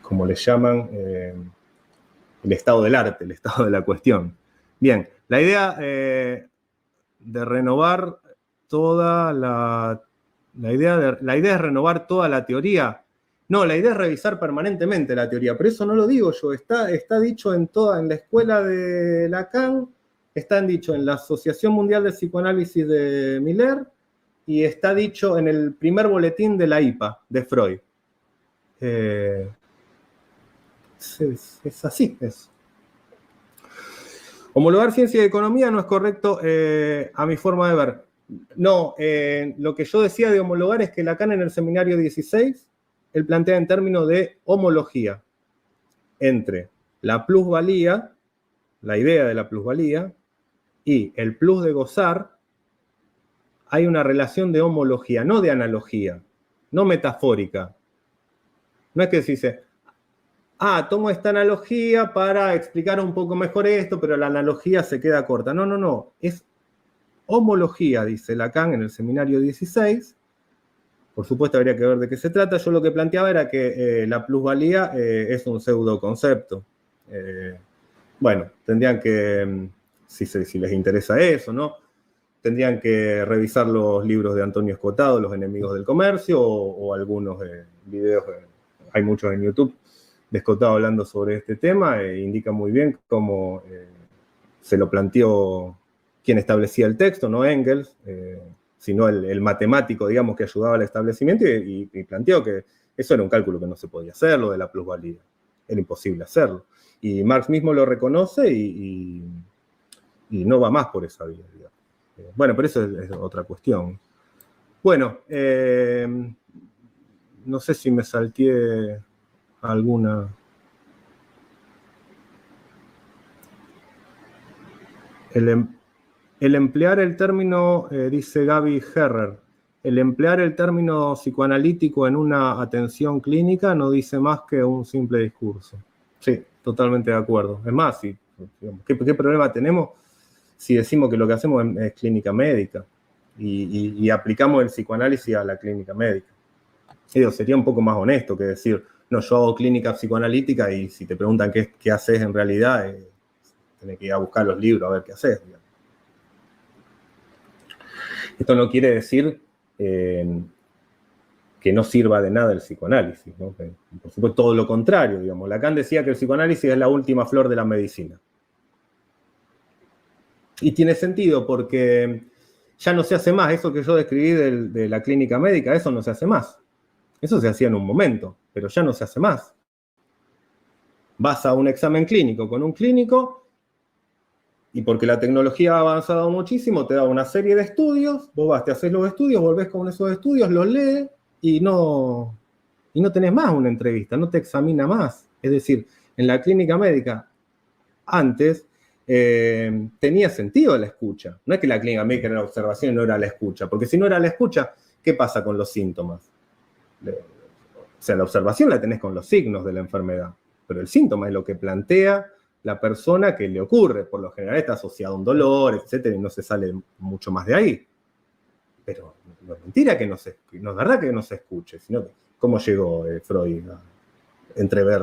como le llaman, el estado del arte, el estado de la cuestión. Bien, la idea de renovar toda la idea es renovar toda la teoría. No, la idea es revisar permanentemente la teoría, pero eso no lo digo yo, está dicho en la escuela de Lacan, está dicho en la Asociación Mundial de Psicoanálisis de Miller y está dicho en el primer boletín de la IPA de Freud. Es así, es. Homologar ciencia y economía no es correcto a mi forma de ver. No, lo que yo decía de homologar es que Lacan en el seminario 16, él plantea en términos de homología entre la plusvalía, la idea de la plusvalía, y el plus de gozar. Hay una relación de homología, no de analogía, no metafórica, No es que se dice, tomo esta analogía para explicar un poco mejor esto, pero la analogía se queda corta. No, no, no. Es homología, dice Lacan en el seminario 16. Por supuesto, habría que ver de qué se trata. Yo lo que planteaba era que la plusvalía es un pseudoconcepto. Bueno, tendrían que, si les interesa eso, ¿no? Tendrían que revisar los libros de Antonio Escotado, Los enemigos del comercio, o algunos videos, hay muchos en YouTube, de Escotado hablando sobre este tema, indica muy bien cómo se lo planteó quien establecía el texto, no Engels, sino el matemático, digamos, que ayudaba al establecimiento, y planteó que eso era un cálculo que no se podía hacer, lo de la plusvalía. Era imposible hacerlo. Y Marx mismo lo reconoce y no va más por esa vía, digamos. Bueno, pero eso es otra cuestión. Bueno, no sé si me salteé alguna. El emplear el término, dice Gaby Herrer, el emplear el término psicoanalítico en una atención clínica no dice más que un simple discurso. Sí, totalmente de acuerdo. Es más, ¿qué problema tenemos si decimos que lo que hacemos es clínica médica y aplicamos el psicoanálisis a la clínica médica? Sería un poco más honesto que decir, no, yo hago clínica psicoanalítica y si te preguntan qué haces en realidad, tenés que ir a buscar los libros a ver qué haces. Esto no quiere decir que no sirva de nada el psicoanálisis, ¿no? Por supuesto, todo lo contrario, digamos. Lacan decía que el psicoanálisis es la última flor de la medicina. Y tiene sentido porque ya no se hace más. Eso que yo describí de la clínica médica, eso no se hace más. Eso se hacía en un momento, pero ya no se hace más. Vas a un examen clínico con un clínico y porque la tecnología ha avanzado muchísimo, te da una serie de estudios, vos vas, te haces los estudios, volvés con esos estudios, los lees y no tenés más una entrevista, no te examina más. Es decir, en la clínica médica, antes, tenía sentido la escucha. No es que la clínica médica era la observación y no era la escucha, porque si no era la escucha, ¿qué pasa con los síntomas? O sea, la observación la tenés con los signos de la enfermedad, pero el síntoma es lo que plantea la persona que le ocurre. Por lo general está asociado a un dolor, etcétera, y no se sale mucho más de ahí. Pero no es mentira que no es verdad que no se escuche, sino que cómo llegó Freud a entrever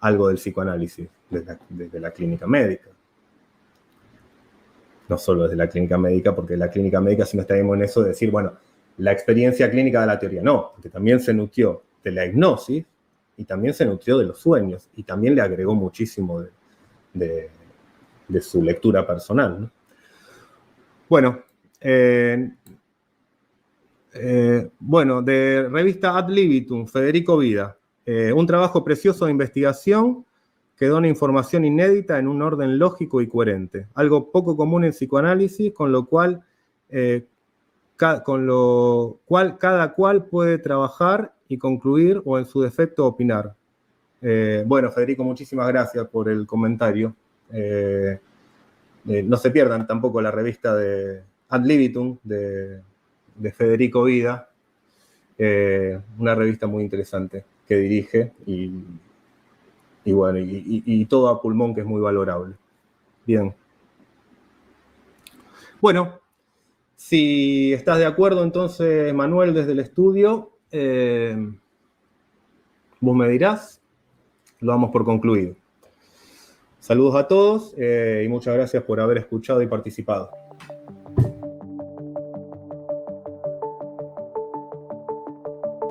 algo del psicoanálisis desde la clínica médica. No solo desde la clínica médica, porque la clínica médica si no estaríamos en eso de decir, bueno, la experiencia clínica de la teoría, no, porque también se nutrió de la hipnosis y también se nutrió de los sueños y también le agregó muchísimo de su lectura personal, ¿no? Bueno, de revista Ad Libitum, Federico Vida, un trabajo precioso de investigación que dona información inédita en un orden lógico y coherente, algo poco común en psicoanálisis, con lo cual cada cual puede trabajar y concluir o en su defecto opinar. Bueno, Federico, muchísimas gracias por el comentario. No se pierdan tampoco la revista de Ad Libitum de Federico Vida, una revista muy interesante que dirige y bueno, y todo a pulmón, que es muy valorable. Bien. Bueno, si estás de acuerdo, entonces, Manuel, desde el estudio, vos me dirás, lo damos por concluido. Saludos a todos y muchas gracias por haber escuchado y participado.